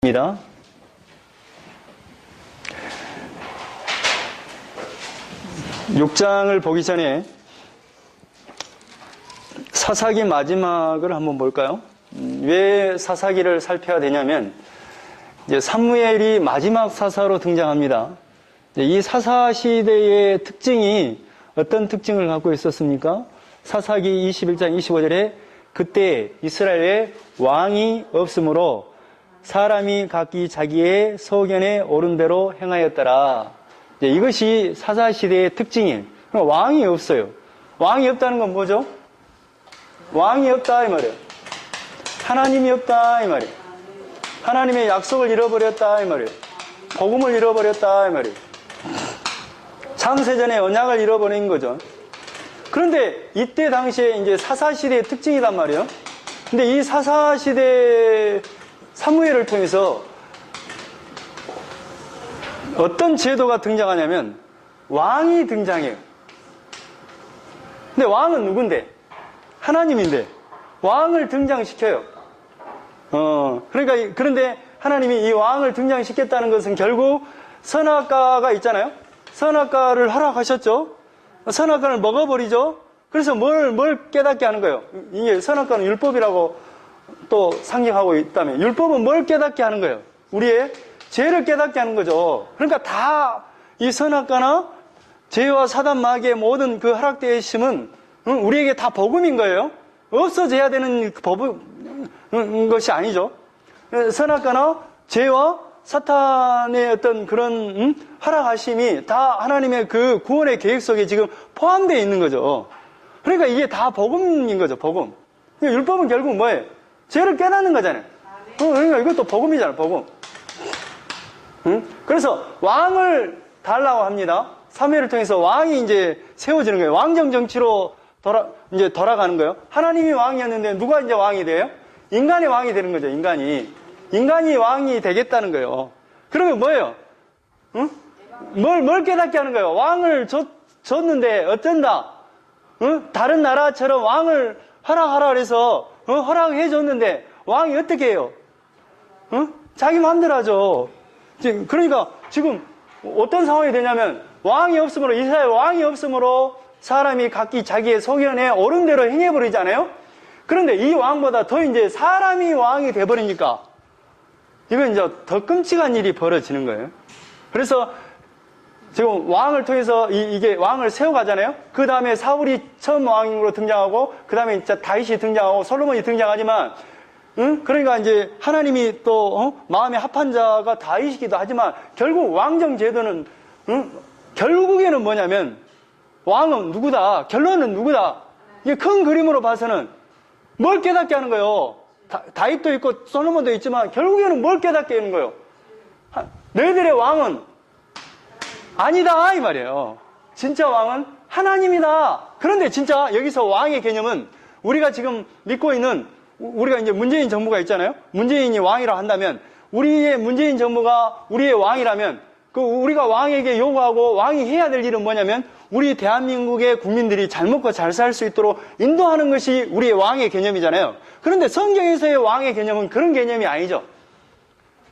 입니다. (6장을) 보기 전에 사사기 마지막을 한번 볼까요? 왜 사사기를 살펴야 되냐면 이제 사무엘이 마지막 사사로 등장합니다. 이 사사 시대의 특징이 어떤 특징을 갖고 있었습니까? 사사기 21장 25절에 그때 이스라엘에 왕이 없으므로 사람이 각기 자기의 소견에 옳은 대로 행하였더라. 이것이 사사 시대의 특징이에요. 왕이 없어요. 왕이 없다는 건 뭐죠? 왕이 없다 이 말이에요. 하나님이 없다 이 말이에요. 하나님의 약속을 잃어버렸다 이 말이에요. 복음을 잃어버렸다 이 말이에요. 창세전에 언약을 잃어버린 거죠. 그런데 이때 당시에 이제 사사시대의 특징이란 말이에요. 근데 이 사사시대 사무엘을 통해서 어떤 제도가 등장하냐면 왕이 등장해요. 근데 왕은 누군데? 하나님인데 왕을 등장시켜요. 그런데 하나님이 이 왕을 등장시켰다는 것은 결국 선악과가 있잖아요. 선악과를 허락하셨죠. 선악과를 먹어버리죠. 그래서 뭘 깨닫게 하는 거예요? 이게 선악과는 율법이라고 또 상징하고 있다면 율법은 뭘 깨닫게 하는 거예요? 우리의 죄를 깨닫게 하는 거죠. 그러니까 다 이 선악과나 죄와 사단 마귀의 모든 그 허락되어 있음은 우리에게 다 복음인 거예요. 없어져야 되는 것이 아니죠. 선악과나 죄와 사탄의 어떤 그런 허락하심이 다 하나님의 그 구원의 계획 속에 지금 포함되어 있는 거죠. 그러니까 이게 다 복음인 거죠. 복음. 율법은 결국 뭐예요? 죄를 깨닫는 거잖아요. 그러니까 이것도 복음이잖아요. 복음. 그래서 왕을 달라고 합니다. 사무엘을 통해서 왕이 이제 세워지는 거예요. 왕정 정치로 이제 돌아가는 거예요. 하나님이 왕이었는데 누가 이제 왕이 돼요? 인간이 왕이 되는 거죠. 인간이 왕이 되겠다는 거예요. 그러면 뭐예요? 뭘 깨닫게 하는 거예요? 왕을 줬는데 어쩐다? 다른 나라처럼 왕을 허락하라 그래서 허락해 줬는데 왕이 어떻게 해요? 자기 마음대로 하죠. 그러니까 지금 어떤 상황이 되냐면 왕이 없으므로, 이스라엘 왕이 없으므로 사람이 각기 자기의 소견에 옳은 대로 행해버리잖아요. 그런데 이 왕보다 더 이제 사람이 왕이 돼버리니까 이건 이제 더 끔찍한 일이 벌어지는 거예요. 그래서 지금 왕을 통해서 이게 왕을 세워가잖아요. 그 다음에 사울이 처음 왕으로 등장하고, 그 다음에 이제 다윗이 등장하고, 솔로몬이 등장하지만, 그러니까 이제 하나님이 또 마음에 합한 자가 다윗이기도 하지만 결국 왕정 제도는 결국에는 뭐냐면 왕은 누구다? 결론은 누구다? 이게 큰 그림으로 봐서는 뭘 깨닫게 하는 거예요? 다윗도 있고 솔로몬도 있지만 결국에는 뭘 깨닫게 하는 거예요? 너희들의 왕은 아니다 이 말이에요. 진짜 왕은 하나님이다. 그런데 진짜 여기서 왕의 개념은 우리가 지금 믿고 있는, 우리가 이제 문재인 정부가 있잖아요. 문재인이 왕이라 한다면, 우리의 문재인 정부가 우리의 왕이라면, 그 우리가 왕에게 요구하고 왕이 해야 될 일은 뭐냐면 우리 대한민국의 국민들이 잘 먹고 잘 살 수 있도록 인도하는 것이 우리의 왕의 개념이잖아요. 그런데 성경에서의 왕의 개념은 그런 개념이 아니죠.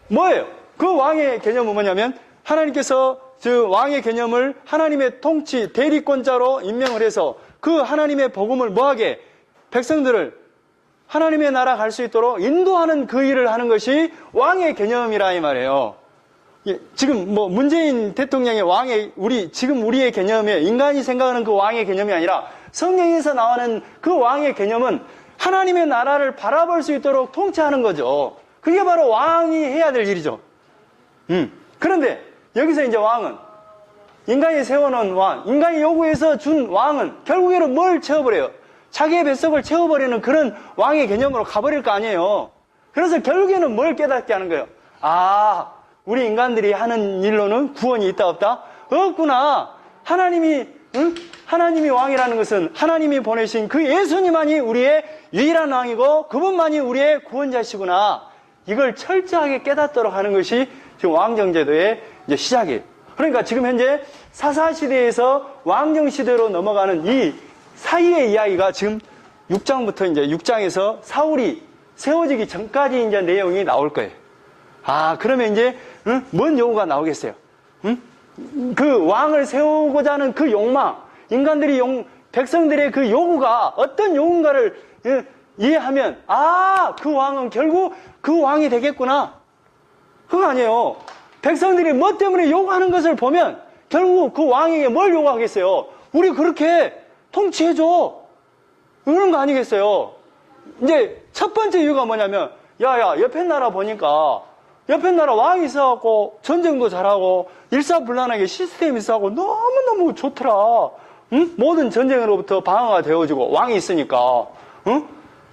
뭐예요? 그 왕의 개념은 뭐냐면 하나님께서 그 왕의 개념을 하나님의 통치 대리권자로 임명을 해서 그 하나님의 복음을 뭐하게? 백성들을 하나님의 나라 갈 수 있도록 인도하는 그 일을 하는 것이 왕의 개념이라 이 말이에요. 지금 뭐 문재인 대통령의 지금 우리의 개념에 인간이 생각하는 그 왕의 개념이 아니라 성경에서 나오는 그 왕의 개념은 하나님의 나라를 바라볼 수 있도록 통치하는 거죠. 그게 바로 왕이 해야 될 일이죠. 그런데 여기서 이제 왕은 인간이 세워놓은 왕, 인간이 요구해서 준 왕은 결국에는 뭘 채워버려요? 자기의 뱃속을 채워버리는 그런 왕의 개념으로 가버릴 거 아니에요. 그래서 결국에는 뭘 깨닫게 하는 거예요? 아, 우리 인간들이 하는 일로는 구원이 있다 없다? 없구나. 하나님이 왕이라는 것은 하나님이 보내신 그 예수님만이 우리의 유일한 왕이고 그분만이 우리의 구원자시구나. 이걸 철저하게 깨닫도록 하는 것이 지금 왕정제도의 이제 시작이에요. 그러니까 지금 현재 사사시대에서 왕정시대로 넘어가는 이 사이의 이야기가 지금 6장부터 이제 6장에서 사울이 세워지기 전까지 이제 내용이 나올 거예요. 아, 그러면 이제, 뭔 요구가 나오겠어요? 그 왕을 세우고자 하는 그 욕망, 백성들의 그 요구가 어떤 요구인가를 이해하면, 아, 그 왕은 결국 그 왕이 되겠구나. 그거 아니에요. 백성들이 뭐 때문에 요구하는 것을 보면, 결국 그 왕에게 뭘 요구하겠어요? 우리 그렇게 통치해줘. 이런 거 아니겠어요? 이제 첫 번째 이유가 뭐냐면, 야, 옆에 나라 보니까, 옆에 나라 왕이 있어갖고, 전쟁도 잘하고, 일사불란하게 시스템이 있어갖고, 너무너무 좋더라. 응? 모든 전쟁으로부터 방어가 되어지고, 왕이 있으니까. 응?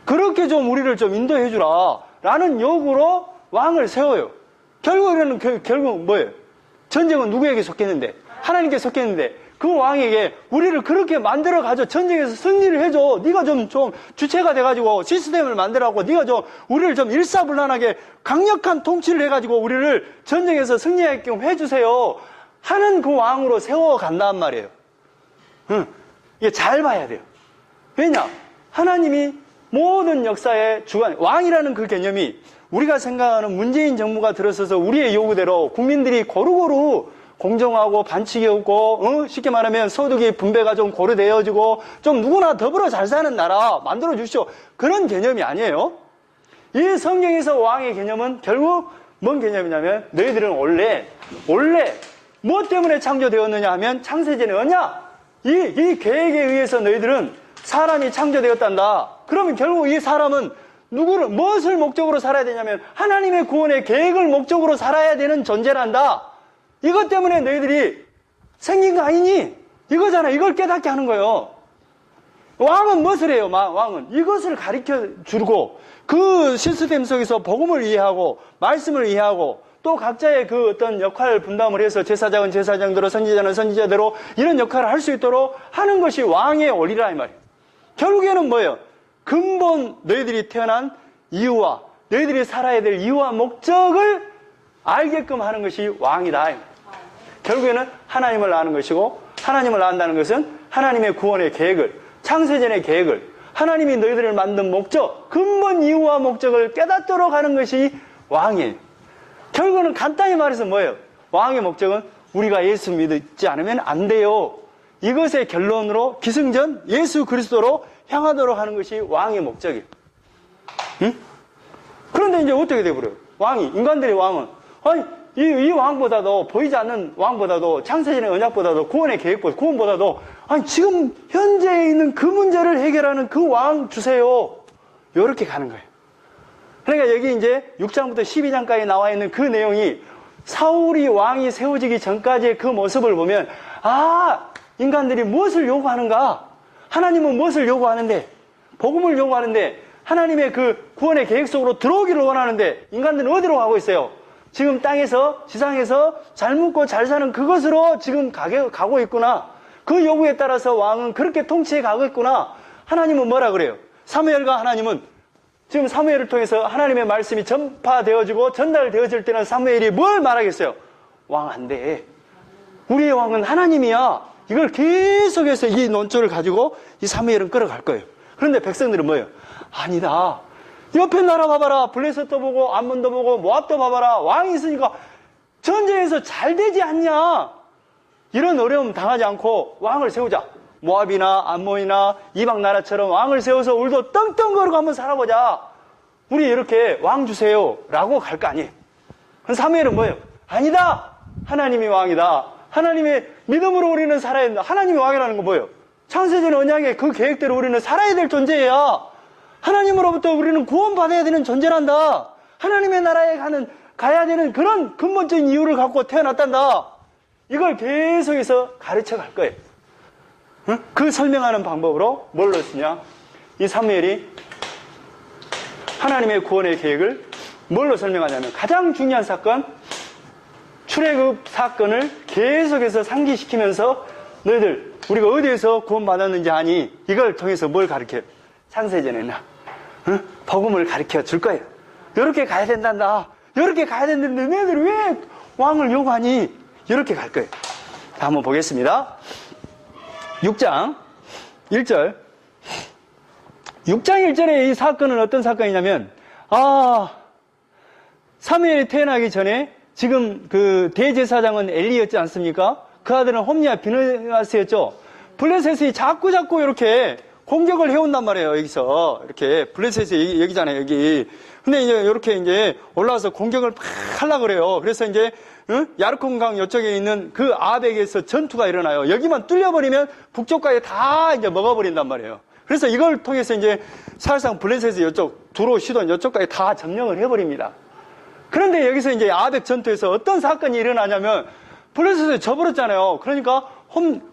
그렇게 좀 우리를 좀 인도해주라. 라는 요구로 왕을 세워요. 결국 뭐예요? 전쟁은 누구에게 속했는데? 하나님께 속했는데, 그 왕에게 우리를 그렇게 만들어가지고 전쟁에서 승리를 해줘. 네가 좀 주체가 돼가지고 시스템을 만들어갖고 네가 좀 우리를 좀 일사불란하게 강력한 통치를 해가지고 우리를 전쟁에서 승리하게끔 해주세요. 하는 그 왕으로 세워간단 말이에요. 이게 잘 봐야 돼요. 왜냐? 하나님이 모든 역사의 주관, 왕이라는 그 개념이 우리가 생각하는 문재인 정부가 들어서서 우리의 요구대로 국민들이 고루고루 공정하고 반칙이 없고 쉽게 말하면 소득이 분배가 좀 고루되어지고 좀 누구나 더불어 잘 사는 나라 만들어 주십시오. 그런 개념이 아니에요. 이 성경에서 왕의 개념은 결국 뭔 개념이냐면 너희들은 원래 뭐 때문에 창조되었느냐 하면 창세전에 언약 이 계획에 의해서 너희들은 사람이 창조되었단다. 그러면 결국 이 사람은 무엇을 목적으로 살아야 되냐면 하나님의 구원의 계획을 목적으로 살아야 되는 존재란다. 이것 때문에 너희들이 생긴 거 아니니? 이거잖아. 이걸 깨닫게 하는 거예요. 왕은 무엇을 해요? 왕은 이것을 가르쳐 주고 그 시스템 속에서 복음을 이해하고 말씀을 이해하고 또 각자의 그 어떤 역할 분담을 해서 제사장은 제사장대로 선지자는 선지자대로 이런 역할을 할 수 있도록 하는 것이 왕의 원리라 이 말이에요. 결국에는 뭐예요? 근본 너희들이 태어난 이유와 너희들이 살아야 될 이유와 목적을 알게끔 하는 것이 왕이다. 결국에는 하나님을 아는 것이고 하나님을 안다는 것은 하나님의 구원의 계획을 창세전의 계획을 하나님이 너희들을 만든 목적 근본 이유와 목적을 깨닫도록 하는 것이 왕이에요. 결국은 간단히 말해서 뭐예요? 왕의 목적은 우리가 예수 믿지 않으면 안 돼요. 이것의 결론으로 기승전 예수 그리스도로 향하도록 하는 것이 왕의 목적이에요. 응? 그런데 이제 어떻게 돼버려요? 인간들의 왕은 아니 이 왕보다도 보이지 않는 왕보다도 창세전의 언약보다도 구원의 계획보다 구원보다도 아니 지금 현재에 있는 그 문제를 해결하는 그 왕 주세요. 이렇게 가는 거예요. 그러니까 여기 이제 6장부터 12장까지 나와 있는 그 내용이 사울이 왕이 세워지기 전까지의 그 모습을 보면 인간들이 무엇을 요구하는가? 하나님은 무엇을 요구하는데? 복음을 요구하는데 하나님의 그 구원의 계획 속으로 들어오기를 원하는데 인간들은 어디로 가고 있어요? 지금 땅에서 지상에서 잘 먹고 잘 사는 그것으로 지금 가고 있구나. 그 요구에 따라서 왕은 그렇게 통치해 가고 있구나. 하나님은 뭐라 그래요? 사무엘과 하나님은 지금 사무엘을 통해서 하나님의 말씀이 전파되어지고 전달되어질 때는 사무엘이 뭘 말하겠어요? 왕 안 돼. 우리의 왕은 하나님이야. 이걸 계속해서 이 논조를 가지고 이 사무엘은 끌어갈 거예요. 그런데 백성들은 뭐예요? 아니다. 옆에 나라 봐봐라. 블레셋도 보고 암몬도 보고 모압도 봐봐라. 왕이 있으니까 전쟁에서 잘 되지 않냐. 이런 어려움 당하지 않고 왕을 세우자. 모압이나 암몬이나 이방 나라처럼 왕을 세워서 우리도 떵떵거리고 한번 살아보자. 우리 이렇게 왕 주세요 라고 갈 거 아니에요. 사무엘은 뭐예요? 아니다. 하나님이 왕이다. 하나님의 믿음으로 우리는 살아야 된다. 하나님이 왕이라는 건 뭐예요? 창세전 언약의 그 계획대로 우리는 살아야 될 존재야. 하나님으로부터 우리는 구원받아야 되는 존재란다. 하나님의 나라에 가야 되는 그런 근본적인 이유를 갖고 태어났단다. 이걸 계속해서 가르쳐 갈 거예요. 응? 그 설명하는 방법으로 뭘 넣었느냐? 이 사무엘이 하나님의 구원의 계획을 뭘로 설명하냐면 가장 중요한 사건, 출애굽 사건을 계속해서 상기시키면서 너희들 우리가 어디에서 구원받았는지 아니? 이걸 통해서 뭘 가르쳐요? 창세전에는 복음을 가르쳐 줄 거예요. 이렇게 가야 된단다. 이렇게 가야 되는데 너희들 왜 왕을 요구하니? 이렇게 갈 거예요. 한번 보겠습니다. 6장 1절 6장 1절에 이 사건은 어떤 사건이냐면 사무엘이 태어나기 전에 지금 그 대제사장은 엘리였지 않습니까? 그 아들은 홈리와 비느하스였죠. 블레셋이 자꾸 이렇게 공격을 해온단 말이에요. 여기서 이렇게 블레셋이 여기잖아요. 여기. 근데 이제 이렇게 이제 올라와서 공격을 막 하려고 그래요. 그래서 이제 야르콘강 이쪽에 있는 그 아벡에서 전투가 일어나요. 여기만 뚫려버리면 북쪽까지 다 이제 먹어버린단 말이에요. 그래서 이걸 통해서 이제 사실상 블레셋이 이쪽 두로 시돈 이쪽까지 다 점령을 해버립니다. 그런데 여기서 이제 아벡 전투에서 어떤 사건이 일어나냐면 블레셋이 져버렸잖아요. 그러니까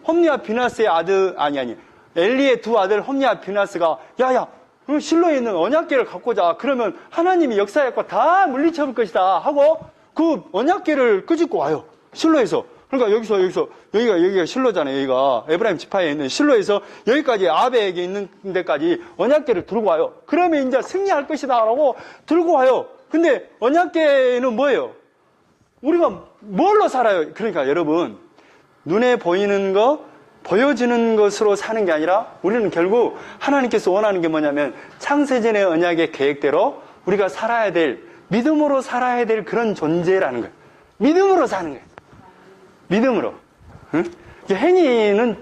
홈리와 비나스의 아들 엘리의 두 아들 홈리와 비나스가 야야 실로에 있는 언약궤를 갖고 자. 그러면 하나님이 역사했고 다 물리쳐볼 것이다 하고 그 언약궤를 끄집고 와요. 실로에서. 그러니까 여기가 실로잖아요. 여기가 에브라임 지파에 있는 실로에서 여기까지 아베에게 있는 데까지 언약궤를 들고 와요. 그러면 이제 승리할 것이다 라고 들고 와요. 근데 언약궤는 뭐예요? 우리가 뭘로 살아요? 그러니까 여러분, 눈에 보이는 거, 보여지는 것으로 사는 게 아니라 우리는 결국 하나님께서 원하는 게 뭐냐면 창세전의 언약의 계획대로 우리가 살아야 될, 믿음으로 살아야 될 그런 존재라는 거예요. 믿음으로 사는 거예요. 믿음으로. 응? 행위는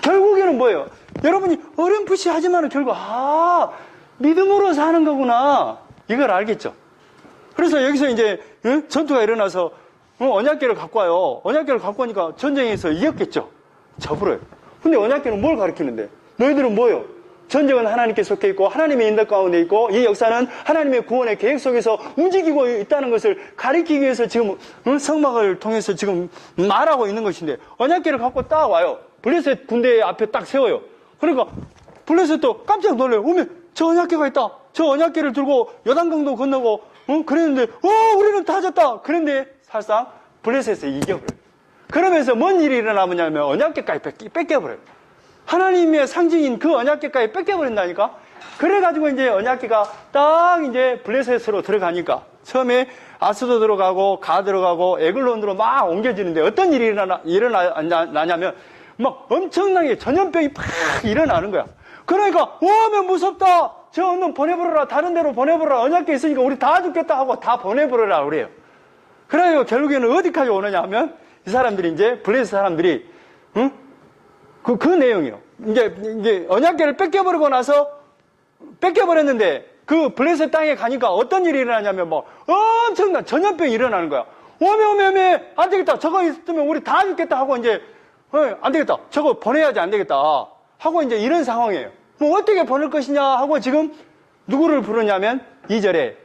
결국에는 뭐예요? 여러분이 어렴풋이 하지만은 결국 믿음으로 사는 거구나. 이걸 알겠죠? 그래서 여기서 이제 전투가 일어나서 언약궤를 갖고 와요. 언약궤를 갖고 오니까 전쟁에서 이겼겠죠. 저불어요. 근데 언약궤는 뭘 가리키는데? 너희들은 뭐예요? 전쟁은 하나님께 속해 있고 하나님의 인도 가운데 있고 이 역사는 하나님의 구원의 계획 속에서 움직이고 있다는 것을 가리키기 위해서 지금 성막을 통해서 지금 말하고 있는 것인데 언약궤를 갖고 딱 와요. 블레셋 군대 앞에 딱 세워요. 그러니까 블레셋도 깜짝 놀래요. 오면 저 언약궤가 있다. 저 언약궤를 들고 요단강도 건너고 그랬는데 우리는 다 졌다. 그런데 사실상 블레셋에 이겨버려요. 그러면서 뭔 일이 일어나냐면 언약궤까지 뺏겨버려요. 하나님의 상징인 그 언약궤까지 뺏겨버린다니까? 그래가지고 이제 언약궤가 딱 이제 블레셋으로 들어가니까 처음에 아스도 들어가고 가 들어가고 에글론으로 막 옮겨지는데 어떤 일이 일어나냐면 막 엄청나게 전염병이 팍 일어나는 거야. 그러니까 오면 무섭다. 저 언놈 보내버려라. 다른 데로 보내버려라. 언약궤 있으니까 우리 다 죽겠다 하고 다 보내버려라 그래요. 그래요. 결국에는 어디까지 오느냐 하면 이 사람들이 이제 블레셋 사람들이 그 내용이요. 이제 언약궤를 뺏겨버리고 나서 뺏겨버렸는데 그 블레셋 땅에 가니까 어떤 일이 일어나냐면 뭐 엄청난 전염병이 일어나는 거야. 오메 안 되겠다. 저거 있으면 우리 다 죽겠다 하고 이제 안 되겠다. 저거 보내야지 안 되겠다 하고 이제 이런 상황이에요. 뭐 어떻게 보낼 것이냐 하고 지금 누구를 부르냐면 2절에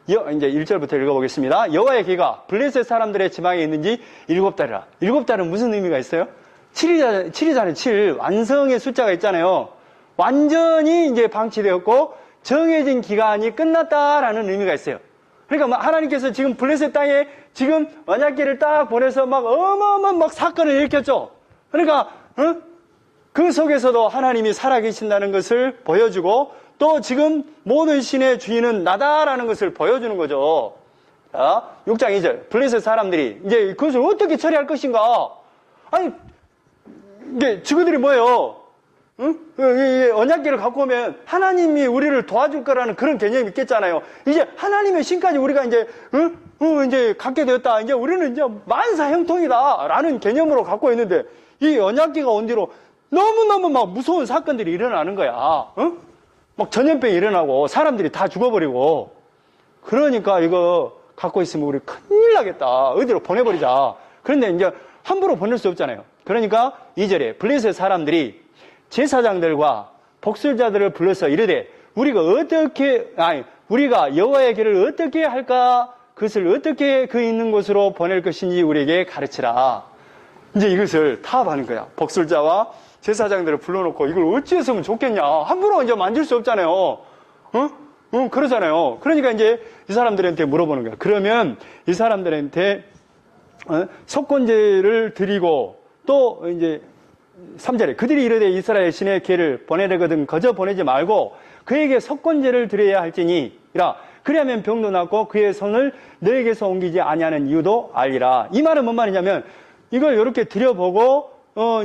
이제 1절부터 읽어보겠습니다. 여호와의 귀가 블레셋 사람들의 지방에 있는지 7달이라. 7달은 무슨 의미가 있어요? 7이잖아요. 7. 완성의 숫자가 있잖아요. 완전히 이제 방치되었고 정해진 기간이 끝났다라는 의미가 있어요. 그러니까 하나님께서 지금 블레셋 땅에 지금 언약궤를 딱 보내서 막 어마어마한 막 사건을 일으켰죠. 그러니까 그 속에서도 하나님이 살아계신다는 것을 보여주고 또 지금 모든 신의 주인은 나다라는 것을 보여주는 거죠. 자, 6장 2절. 블레셋 사람들이 이제 그것을 어떻게 처리할 것인가? 아니, 이게 지구들이 뭐예요? 언약궤를 갖고 오면 하나님이 우리를 도와줄 거라는 그런 개념이 있겠잖아요. 이제 하나님의 신까지 우리가 이제 이제 갖게 되었다. 이제 우리는 이제 만사 형통이다라는 개념으로 갖고 있는데 이 언약궤가 온 뒤로 너무너무 막 무서운 사건들이 일어나는 거야. 막 전염병이 일어나고 사람들이 다 죽어버리고 그러니까 이거 갖고 있으면 우리 큰일 나겠다. 어디로 보내버리자. 그런데 이제 함부로 보낼 수 없잖아요. 그러니까 2절에 블레셋 사람들이 제사장들과 복술자들을 불러서 이르되 우리가 여호와의 길을 어떻게 할까? 그것을 어떻게 그 있는 곳으로 보낼 것인지 우리에게 가르치라. 이제 이것을 타협하는 거야. 복술자와 제사장들을 불러놓고 이걸 어찌 했으면 좋겠냐. 함부로 이제 만질 수 없잖아요. 그러잖아요. 그러니까 이제 이 사람들한테 물어보는 거야. 그러면 이 사람들한테 속건제를 드리고 또 이제 3절에 그들이 이르되 이스라엘 신의 궤를 보내려거든 거저 보내지 말고 그에게 속건제를 드려야 할지니라. 그리하면 병도 낫고 그의 손을 너에게서 옮기지 아니하는 이유도 알리라. 이 말은 뭔 말이냐면 이걸 이렇게 드려보고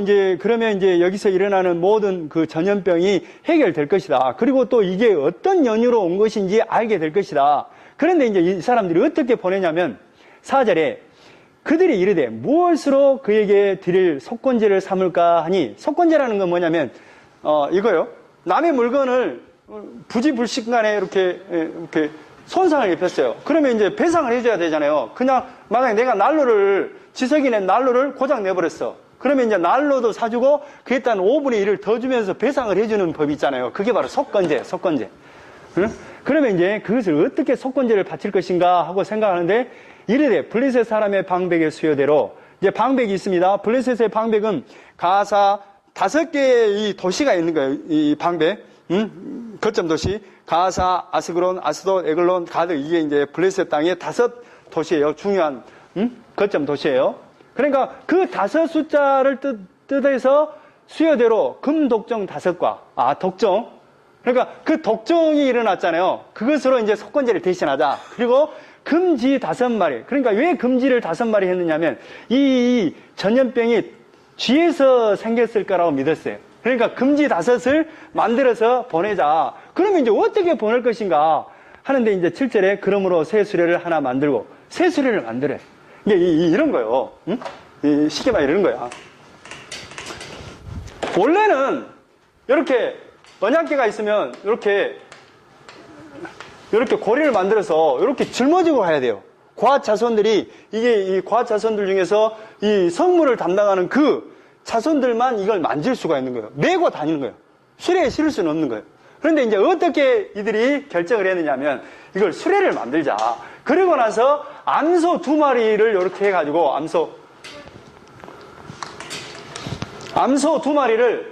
이제 그러면 이제 여기서 일어나는 모든 그 전염병이 해결될 것이다. 그리고 또 이게 어떤 연유로 온 것인지 알게 될 것이다. 그런데 이제 이 사람들이 어떻게 보내냐면 4절에 그들이 이르되 무엇으로 그에게 드릴 속건제를 삼을까 하니, 속건제라는 건 뭐냐면 이거요. 남의 물건을 부지불식간에 이렇게 손상을 입혔어요. 그러면 이제 배상을 해줘야 되잖아요. 그냥 만약에 내가 난로를 지석이네 난로를 고장 내버렸어. 그러면 이제 난로도 사주고 그에 따른 5분의 1을 더 주면서 배상을 해주는 법이 있잖아요. 그게 바로 속건제. 응? 그러면 이제 그것을 어떻게 속건제를 바칠 것인가 하고 생각하는데, 이르되 블레셋 사람의 방백의 수요대로, 이제 방백이 있습니다. 블레셋의 방백은 가사 5개의 이 도시가 있는 거예요. 이 방백, 거점 도시, 가사, 아스그론, 아스돗, 에글론, 가드, 이게 이제 블레셋 땅의 5 도시예요. 중요한 거점 도시예요. 그러니까 그 5 숫자를 뜻해서 수요대로 금독정 5과, 독정. 그러니까 그 독정이 일어났잖아요. 그것으로 이제 속건제를 대신하자. 그리고 금지 5마리. 그러니까 왜 금지를 5마리 했느냐면 이 전염병이 쥐에서 생겼을 거라고 믿었어요. 그러니까 금지 5을 만들어서 보내자. 그러면 이제 어떻게 보낼 것인가 하는데, 이제 7절에 그러므로 새 수레를 하나 만들고, 새 수레를 만들어요. 이게 이런 거예요. 응? 쉽게 말해 이런 거야. 원래는 이렇게 언약궤가 있으면 이렇게 고리를 만들어서 이렇게 짊어지고 가야 돼요. 과학 자손들이, 이게 이 과학 자손들 중에서 이 성물을 담당하는 그 자손들만 이걸 만질 수가 있는 거예요. 메고 다니는 거예요. 수레에 실을 수는 없는 거예요. 그런데 이제 어떻게 이들이 결정을 했느냐면, 이걸 수레를 만들자. 그리고 나서 암소 2마리를 이렇게 해가지고, 암소 2마리를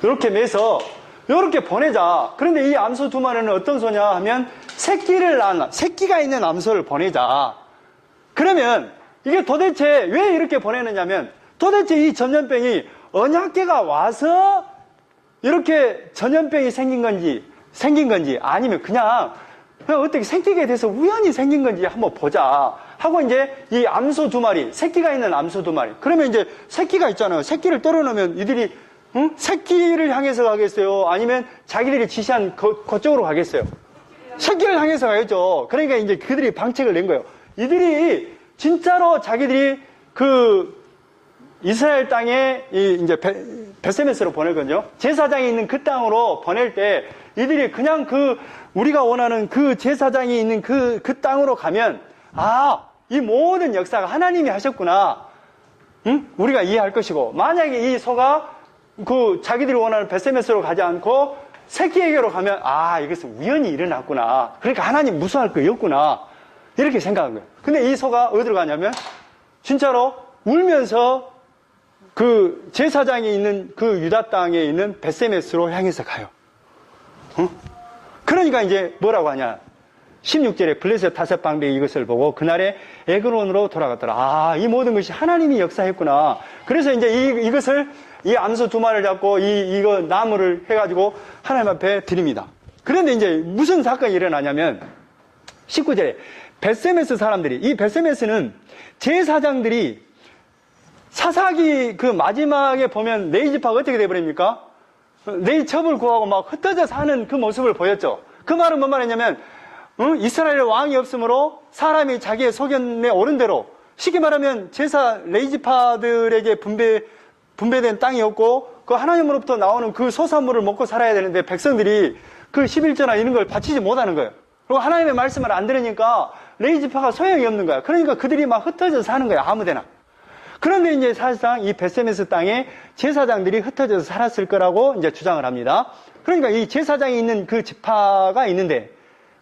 이렇게 매서 이렇게 보내자. 그런데 이 암소 2마리는 어떤 소냐 하면 새끼가 있는 암소를 보내자. 그러면 이게 도대체 왜 이렇게 보내느냐면, 도대체 이 전염병이 언약궤가 와서 이렇게 전염병이 생긴 건지 아니면 그냥 어떻게 생기게 돼서 우연히 생긴 건지 한번 보자 하고, 이제 이 암소 2마리, 새끼가 있는 암소 2마리. 그러면 이제 새끼가 있잖아요. 새끼를 떨어놓으면 이들이 새끼를 향해서 가겠어요? 아니면 자기들이 지시한 그쪽으로 가겠어요? 새끼를 향해서 가겠죠. 그러니까 이제 그들이 방책을 낸 거예요. 이들이 진짜로 자기들이 그 이스라엘 땅에 이제 베세메스로 보내거든요. 제사장이 있는 그 땅으로 보낼 때 이들이 그냥 우리가 원하는 그 제사장이 있는 그 땅으로 가면, 이 모든 역사가 하나님이 하셨구나. 우리가 이해할 것이고, 만약에 이 소가 자기들이 원하는 베세메스로 가지 않고 새끼에게로 가면, 이것은 우연히 일어났구나. 그러니까 하나님 무수할 거였구나. 이렇게 생각한 거예요. 근데 이 소가 어디로 가냐면, 진짜로 울면서 그 제사장이 있는 그 유다 땅에 있는 베세메스로 향해서 가요. 그러니까 이제 뭐라고 하냐. 16절에 블레셋 5 방백이 이것을 보고 그날에 에그론으로 돌아갔더라. 이 모든 것이 하나님이 역사했구나. 그래서 이제 이것을 이 암소 2마리를 잡고 이거 나무를 해가지고 하나님 앞에 드립니다. 그런데 이제 무슨 사건이 일어나냐면 19절에 베세메스 사람들이, 이 베세메스는 제사장들이 사사기 그 마지막에 보면 레이지파가 어떻게 돼버립니까? 레이첩을 구하고 막 흩어져 사는 그 모습을 보였죠. 그 말은 뭔 말이냐면, 이스라엘에 왕이 없으므로 사람이 자기의 소견에 오른 대로, 쉽게 말하면 제사 레이지파들에게 분배된 땅이었고, 그 하나님으로부터 나오는 그 소산물을 먹고 살아야 되는데 백성들이 그 11조나 이런 걸 바치지 못하는 거예요. 그리고 하나님의 말씀을 안 들으니까 레이지파가 소용이 없는 거야. 그러니까 그들이 막 흩어져 사는 거야, 아무데나. 그런데 이제 사실상 이 베세메스 땅에 제사장들이 흩어져서 살았을 거라고 이제 주장을 합니다. 그러니까 이 제사장이 있는 그 지파가 있는데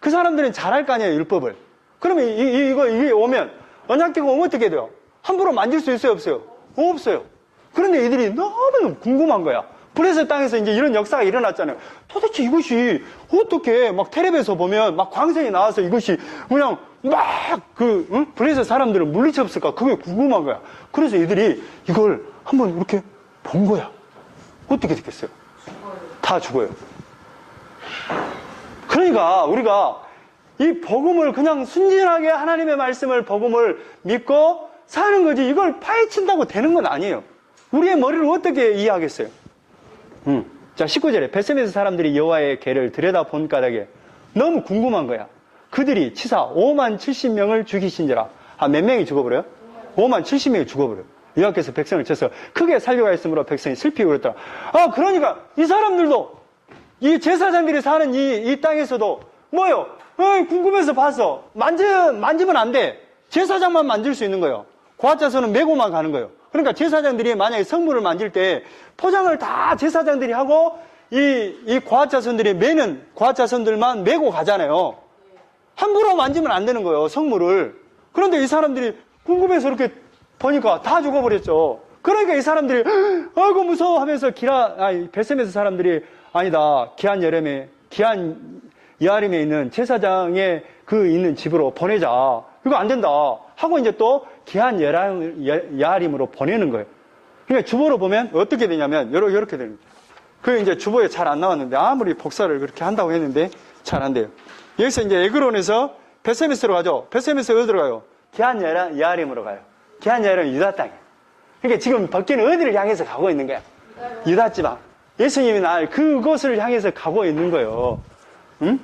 그 사람들은 잘할 거 아니에요, 율법을. 그러면 이게 오면, 언약궤가 오면 어떻게 돼요? 함부로 만질 수 있어요, 없어요? 없어요. 그런데 이들이 너무 궁금한 거야. 블레셋 땅에서 이제 이런 역사가 일어났잖아요. 도대체 이것이 어떻게 막 텔레비에서 보면 막 광선이 나와서 이것이 그냥 블레셋 사람들을 물리쳤을까? 그게 궁금한 거야. 그래서 이들이 이걸 한번 이렇게 본 거야. 어떻게 됐겠어요? 다 죽어요. 그러니까 우리가 이 복음을 그냥 순진하게 하나님의 말씀을 복음을 믿고 사는 거지, 이걸 파헤친다고 되는 건 아니에요. 우리의 머리를 어떻게 이해하겠어요? 자, 19절에 베세메스 사람들이 여호와의 궤를 들여다본 까닭에 너무 궁금한 거야. 그들이 치사 5만 70명을 죽이신지라. 몇 명이 죽어버려요? 5만 70명이 죽어버려요. 여호와께서 백성을 쳐서 크게 살려가 있으므로 백성이 슬피고 그랬더라. 그러니까 이 사람들도 이 제사장들이 사는 이 땅에서도 뭐요? 궁금해서 봤어. 만지면 안 돼. 제사장만 만질 수 있는 거예요. 고아자손은 메고만 가는 거예요. 그러니까 제사장들이 만약에 성물을 만질 때 포장을 다 제사장들이 하고 이 고아자손들이 매는 고아자손들만 메고 가잖아요. 함부로 만지면 안 되는 거예요, 성물을. 그런데 이 사람들이 궁금해서 이렇게 보니까 다 죽어버렸죠. 그러니까 이 사람들이 아이고 무서워 하면서 베셈에서 사람들이 아니다. 기한 여아림에 있는 제사장의 그 있는 집으로 보내자. 이거 안 된다. 하고 이제 또 기한 여아림으로 보내는 거예요. 그러니까 주보로 보면 어떻게 되냐면 이렇게 되는 거예요. 그 이제 주보에 잘 안 나왔는데 아무리 복사를 그렇게 한다고 했는데 잘 안 돼요. 여기서 이제 에그론에서 베세메스로 가죠. 베세메스 어디로 가요? 기한 여아림으로 가요. 기한 여아림은 유다 땅이에요. 그러니까 지금 벗기는 어디를 향해서 가고 있는 거야? 유다 지방. 예수님이 날 그곳을 향해서 가고 있는 거예요. 응?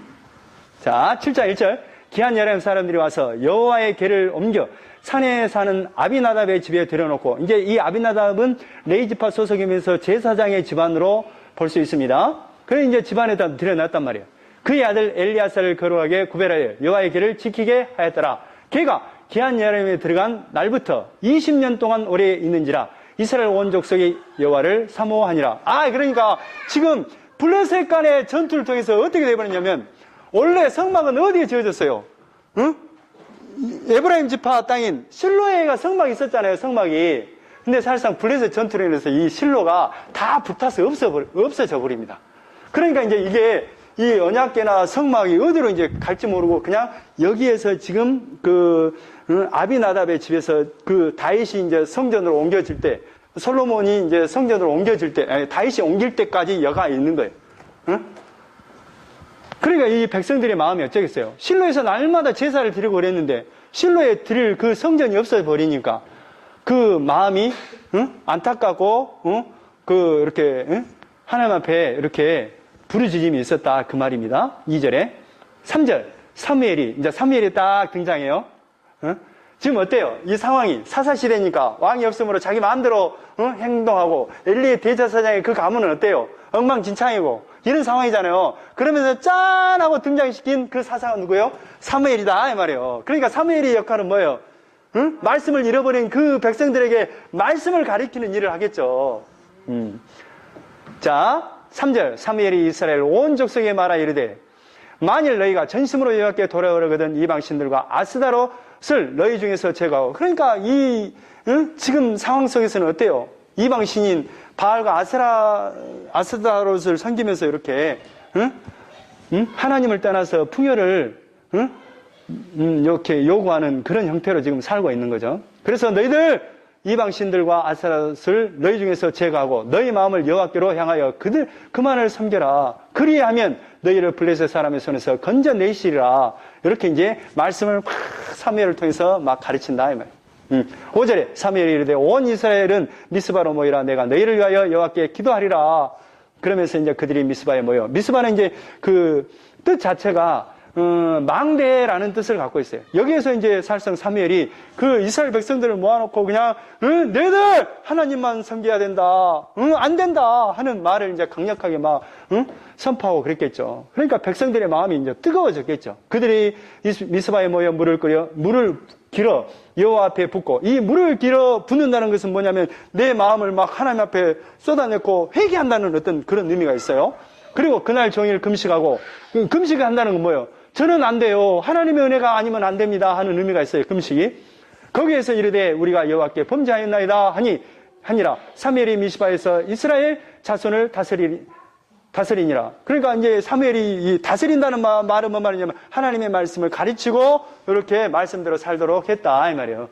자, 7장 1절. 기한 여아림 사람들이 와서 여호와의 궤를 옮겨 산에 사는 아비나답의 집에 들여놓고, 이제 이 아비나답은 레이지파 소속이면서 제사장의 집안으로 볼 수 있습니다. 그래 이제 집안에다 들여놨단 말이에요. 그의 아들 엘리아사를 거룩하게 구별하여 여호와의 궤를 지키게 하였더라. 걔가 기한 여아림에 들어간 날부터 20년 동안 오래 있는지라 이스라엘 온 족속이 여호와를 사모하니라. 그러니까 지금 블레셋 간의 전투를 통해서 어떻게 되어버렸냐면, 원래 성막은 어디에 지어졌어요? 응? 에브라임 지파 땅인 실로에가 성막이 있었잖아요, 성막이. 근데 사실상 블레셋 전투로 인해서 이 실로가 다 불타서 없어져 버립니다. 그러니까 이제 이게 이 언약궤나 성막이 어디로 이제 갈지 모르고 그냥 여기에서 지금 아비나답의 집에서 다윗이 이제 성전으로 옮겨질 때, 솔로몬이 이제 성전으로 옮겨질 때, 다윗이 옮길 때까지 여가 있는 거예요. 응? 그러니까 이 백성들의 마음이 어쩌겠어요? 실로에서 날마다 제사를 드리고 그랬는데 실로에 드릴 그 성전이 없어 버리니까 그 마음이 안타깝고 이렇게 하나님 앞에 이렇게 부르짖음이 있었다, 그 말입니다. 2절에 3절 사무엘이 딱 등장해요. 지금 어때요? 이 상황이 사사시대니까 왕이 없으므로 자기 마음대로 행동하고 엘리의 대제사장의 그 가문은 어때요? 엉망진창이고 이런 상황이잖아요. 그러면서 짠 하고 등장시킨 그 사사가 누구예요? 사무엘이다, 이 말이에요. 그러니까 사무엘의 역할은 뭐예요? 말씀을 잃어버린 그 백성들에게 말씀을 가리키는 일을 하겠죠. 자, 3절 사무엘이 이스라엘 온 족속에 말하 이르되 만일 너희가 전심으로 여호와께 돌아오려거든 이방신들과 아스다롯을 너희 중에서 제거하고. 그러니까 지금 상황 속에서는 어때요? 이방신인 바알과 아스다롯을 섬기면서 이렇게 하나님을 떠나서 풍요를 이렇게 요구하는 그런 형태로 지금 살고 있는 거죠. 그래서 너희들 이방신들과 아스타롯을 너희 중에서 제거하고 너희 마음을 여호와께로 향하여 그만을 섬겨라. 그리하면 너희를 블레셋 사람의 손에서 건져내시리라. 이렇게 이제 말씀을 사무엘을 통해서 막 가르친다, 이 말이에요. 5절에 사무엘이 이르되 온 이스라엘은 미스바로 모이라. 내가 너희를 위하여 여호와께 기도하리라. 그러면서 이제 그들이 미스바에 모여. 미스바는 이제 그 뜻 자체가 망대라는 뜻을 갖고 있어요. 여기에서 이제 사실상 사무엘이 그 이스라엘 백성들을 모아놓고 그냥 너희들 하나님만 섬겨야 된다, 안 된다 하는 말을 이제 강력하게 막 선포하고 그랬겠죠. 그러니까 백성들의 마음이 이제 뜨거워졌겠죠. 그들이 미스바에 모여 물을 길어 여호와 앞에 붓고, 이 물을 길어 붓는다는 것은 뭐냐면 내 마음을 막 하나님 앞에 쏟아내고 회개한다는 어떤 그런 의미가 있어요. 그리고 그날 종일 금식하고, 금식을 한다는 건 뭐예요? 저는 안 돼요, 하나님의 은혜가 아니면 안 됩니다 하는 의미가 있어요, 금식이. 거기에서 이르되 우리가 여호와께 범죄하였나이다 하니라. 사무엘이 미스바에서 이스라엘 자손을 다스리니라. 그러니까 이제 사무엘이 다스린다는 말은 뭔 말이냐면 하나님의 말씀을 가르치고 이렇게 말씀대로 살도록 했다, 이 말이에요.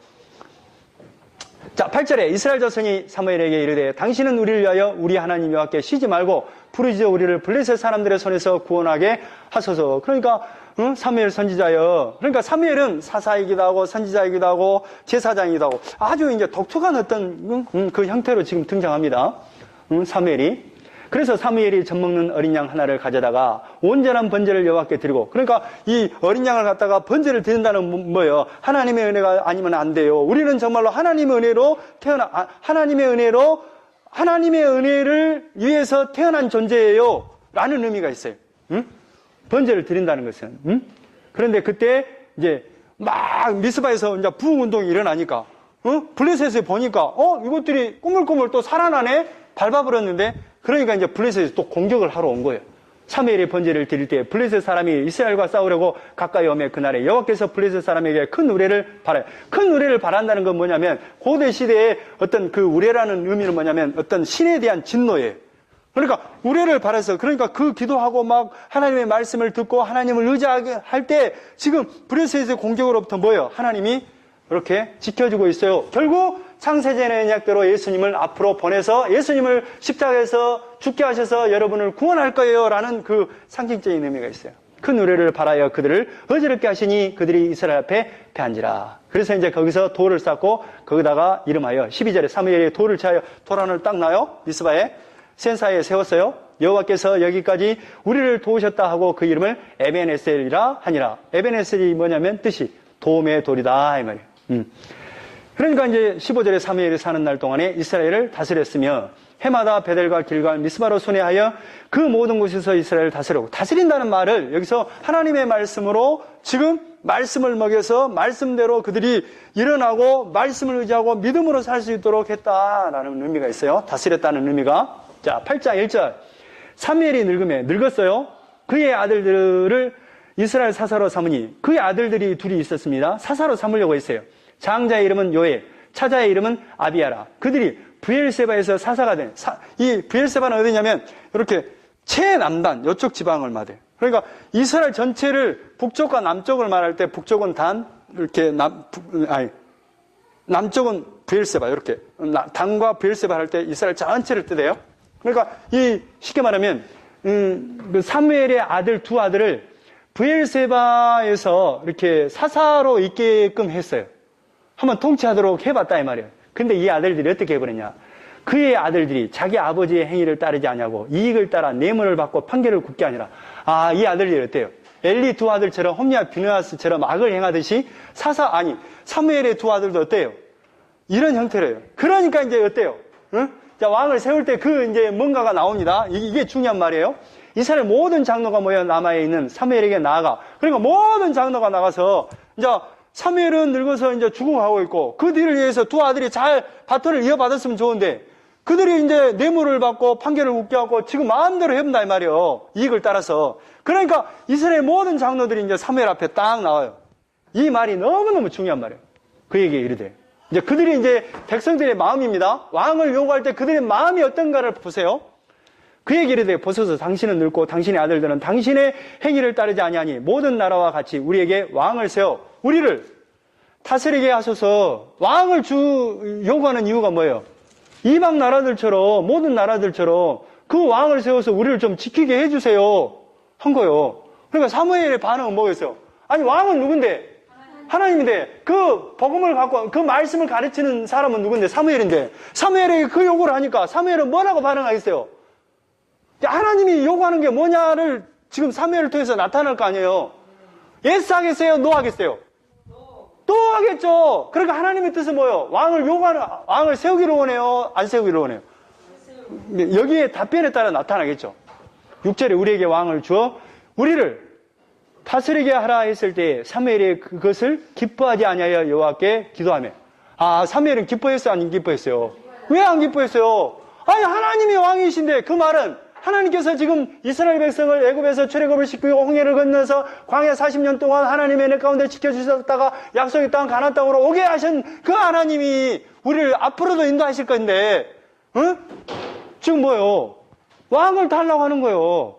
자, 8절에 이스라엘 자손이 사무엘에게 이르되 당신은 우리를 위하여 우리 하나님 여호와께 쉬지 말고 부르짖어 우리를 블레셋 사람들의 손에서 구원하게 하소서. 그러니까 사무엘 선지자여. 그러니까 사무엘은 사사이기도 하고 선지자이기도 하고 제사장이기도 하고 아주 이제 독특한 어떤 그 형태로 지금 등장합니다. 사무엘이. 그래서 사무엘이 젖먹는 어린 양 하나를 가져다가 온전한 번제를 여호와께 드리고, 그러니까 이 어린 양을 갖다가 번제를 드린다는 뭐예요? 하나님의 은혜가 아니면 안 돼요. 우리는 정말로 하나님의 은혜로 하나님의 은혜를 위해서 태어난 존재예요 라는 의미가 있어요. 응? 번제를 드린다는 것은. 응? 그런데 그때 이제 막 미스바에서 이제 부흥 운동이 일어나니까, 블레셋에 보니까, 이것들이 꾸물꾸물 또 살아나네? 밟아버렸는데, 그러니까 이제 블레셋에서 또 공격을 하러 온 거예요. 사무엘이 번제를 드릴 때 블레셋 사람이 이스라엘과 싸우려고 가까이 오매 그날에 여호와께서 블레셋 사람에게 큰 우레를 바라요. 큰 우레를 바란다는 건 뭐냐면, 고대 시대에 어떤 그 우레라는 의미는 뭐냐면 어떤 신에 대한 진노예요. 그러니까 우레를 바라서, 그러니까 그 기도하고 막 하나님의 말씀을 듣고 하나님을 의지하게 할 때 지금 블레셋의 공격으로부터 뭐예요? 하나님이 이렇게 지켜주고 있어요. 결국 창세전의 언약대로 예수님을 앞으로 보내서 예수님을 십자가에서 죽게 하셔서 여러분을 구원할 거예요 라는 그 상징적인 의미가 있어요. 큰 우레를 바라여 그들을 어지럽게 하시니 그들이 이스라엘 앞에 패한지라. 그래서 이제 거기서 돌을 쌓고 거기다가 이름하여 12절에 사무엘이 돌을 취하여 도란을 딱 놔요. 미스바에 센사에 세웠어요. 여호와께서 여기까지 우리를 도우셨다 하고 그 이름을 에벤에셀이라 하니라. 에벤에셀이 뭐냐면 뜻이 도움의 돌이다 이 말이에요. 그러니까 이제 15절에 사무엘이 사는 날 동안에 이스라엘을 다스렸으며 해마다 베델과 길갈 미스바로 순회하여 그 모든 곳에서 이스라엘을 다스리고, 다스린다는 말을 여기서 하나님의 말씀으로 지금 말씀을 먹여서 말씀대로 그들이 일어나고 말씀을 의지하고 믿음으로 살 수 있도록 했다라는 의미가 있어요. 다스렸다는 의미가. 자, 8장 1절. 사무엘이 늙었어요. 그의 아들들을 이스라엘 사사로 삼으니, 그의 아들들이 둘이 있었습니다. 사사로 삼으려고 했어요. 장자의 이름은 요엘, 차자의 이름은 아비야라. 그들이 브엘세바에서 사사가 된, 이 브엘세바는 어디냐면 이렇게 최남단, 이쪽 지방을 말해요. 그러니까 이스라엘 전체를 북쪽과 남쪽을 말할 때 북쪽은 단, 이렇게 남쪽은 브엘세바, 이렇게 단과 브엘세바 할 때 이스라엘 전체를 뜻해요. 그러니까 쉽게 말하면 그 사무엘의 아들 두 아들을 브엘세바에서 이렇게 사사로 있게끔 했어요. 한번 통치하도록 해봤다 이 말이에요. 근데 이 아들들이 어떻게 해버렸냐? 그의 아들들이 자기 아버지의 행위를 따르지 않냐고 이익을 따라 뇌물을 받고 판결을 굽게 아니라, 이 아들들이 어때요? 엘리 두 아들처럼 홈리와 비느하스처럼 악을 행하듯이 사무엘의 두 아들도 어때요? 이런 형태래요. 그러니까 이제 어때요? 응? 자, 왕을 세울 때 이제 뭔가가 나옵니다. 이게 중요한 말이에요. 이스라엘 모든 장로가 모여 남아에 있는 사무엘에게 나아가, 그러니까 모든 장로가 나가서 이제 사무엘은 늙어서 이제 죽어가고 있고 그 뒤를 위해서 두 아들이 잘 바톤을 이어받았으면 좋은데 그들이 이제 뇌물을 받고 판결을 웃게 하고 지금 마음대로 해본다 이 말이에요. 이익을 따라서. 그러니까 이스라엘 모든 장로들이 이제 사무엘 앞에 딱 나와요. 이 말이 너무너무 중요한 말이에요. 그에게 이르되, 이제 그들이 이제 백성들의 마음입니다. 왕을 요구할 때 그들의 마음이 어떤가를 보세요. 그에게 이르되, 보소서 당신은 늙고 당신의 아들들은 당신의 행위를 따르지 아니하니 모든 나라와 같이 우리에게 왕을 세워 우리를 다스리게 하소서. 왕을 요구하는 이유가 뭐예요? 이방 나라들처럼, 모든 나라들처럼 그 왕을 세워서 우리를 좀 지키게 해주세요 한 거예요. 그러니까 사무엘의 반응은 뭐겠어요? 아니, 왕은 누군데? 하나님인데, 그 복음을 갖고 그 말씀을 가르치는 사람은 누군데? 사무엘인데, 사무엘에게 그 요구를 하니까 사무엘은 뭐라고 반응하겠어요? 하나님이 요구하는 게 뭐냐를 지금 사무엘을 통해서 나타날 거 아니에요. 예스 하겠어요? 노 하겠어요? 또 하겠죠. 그러니까 하나님의 뜻은 뭐예요? 왕을 세우기를 원해요? 안 세우기를 원해요? 여기에 답변에 따라 나타나겠죠. 6절에 우리에게 왕을 주어 우리를 다스리게 하라 했을 때 사무엘이 그것을 기뻐하지 아니하여 여호와께 기도하며. 사무엘은 기뻐했어요? 안 기뻐했어요? 왜 안 기뻐했어요? 아니, 하나님이 왕이신데, 그 말은 하나님께서 지금 이스라엘 백성을 애굽에서 출애굽을 시키고 홍해를 건너서 광야 40년 동안 하나님의 은혜 가운데 지켜주셨다가 약속의 땅 가나안 땅으로 오게 하신 그 하나님이 우리를 앞으로도 인도하실 건데, 지금 뭐예요? 왕을 달라고 하는 거예요.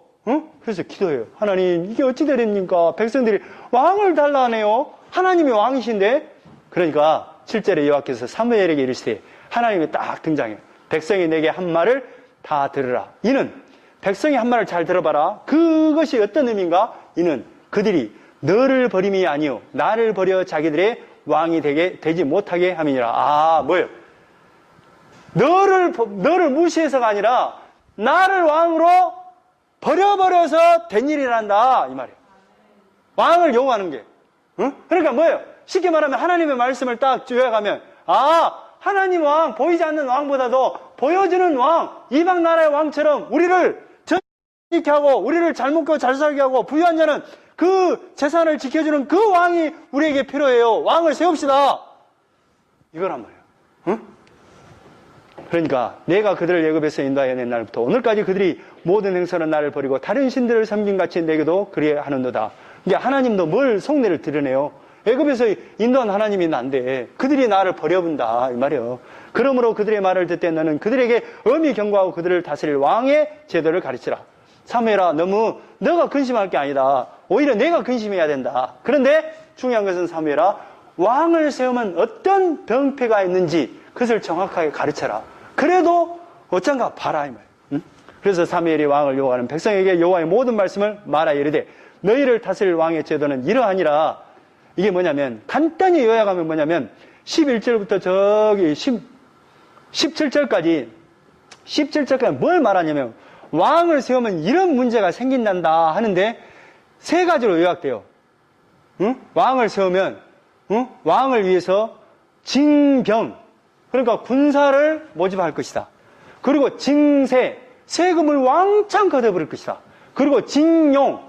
그래서 기도해요. 하나님, 이게 어찌 되렵니까? 백성들이 왕을 달라 하네요. 하나님이 왕이신데. 그러니까 7절에 여호와께서 사무엘에게 이르시되, 하나님이 딱 등장해요. 백성이 내게 한 말을 다 들으라. 이는 백성이 한 말을 잘 들어봐라. 그것이 어떤 의미인가? 이는 그들이 너를 버림이 아니요 나를 버려 자기들의 왕이 되지 못하게 함이니라. 뭐예요? 너를 무시해서가 아니라 나를 왕으로 버려버려서 된 일이란다 이 말이에요. 왕을 요구하는 게. 응? 그러니까 뭐예요? 쉽게 말하면 하나님의 말씀을 딱 요약하면 하나님 왕, 보이지 않는 왕보다도 보여지는 왕, 이방 나라의 왕처럼 우리를 전지케 하고 우리를 잘 먹고 잘 살게 하고 부유한 자는 그 재산을 지켜주는 그 왕이 우리에게 필요해요. 왕을 세웁시다. 이거란 말이에요. 응? 그러니까 내가 그들을 애굽에서 인도하여 낸 날부터 오늘까지 그들이 모든 행사는 나를 버리고 다른 신들을 섬긴 같이 내게도 그리하는도다. 이게 하나님도 뭘 속내를 드러내요. 애굽에서 인도한 하나님이 난데 그들이 나를 버려본다 이 말이에요. 그러므로 그들의 말을 듣되 너는 그들에게 엄히 경고하고 그들을 다스릴 왕의 제도를 가르치라. 사무엘아, 너가 근심할 게 아니다. 오히려 내가 근심해야 된다. 그런데 중요한 것은 사무엘아, 왕을 세우면 어떤 병폐가 있는지 그것을 정확하게 가르쳐라. 그래도 어쩐가 봐라 이 말이에요. 응? 그래서 사무엘이 왕을 요구하는 백성에게 여호와의 모든 말씀을 말하여 이르되 너희를 다스릴 왕의 제도는 이러하니라. 이게 뭐냐면 간단히 요약하면 뭐냐면 11절부터 저기 17절까지 뭘 말하냐면 왕을 세우면 이런 문제가 생긴단다 하는데 세 가지로 요약돼요. 응? 왕을 세우면 왕을 위해서 징병, 그러니까 군사를 모집할 것이다. 그리고 징세, 세금을 왕창 걷어버릴 것이다. 그리고 징용,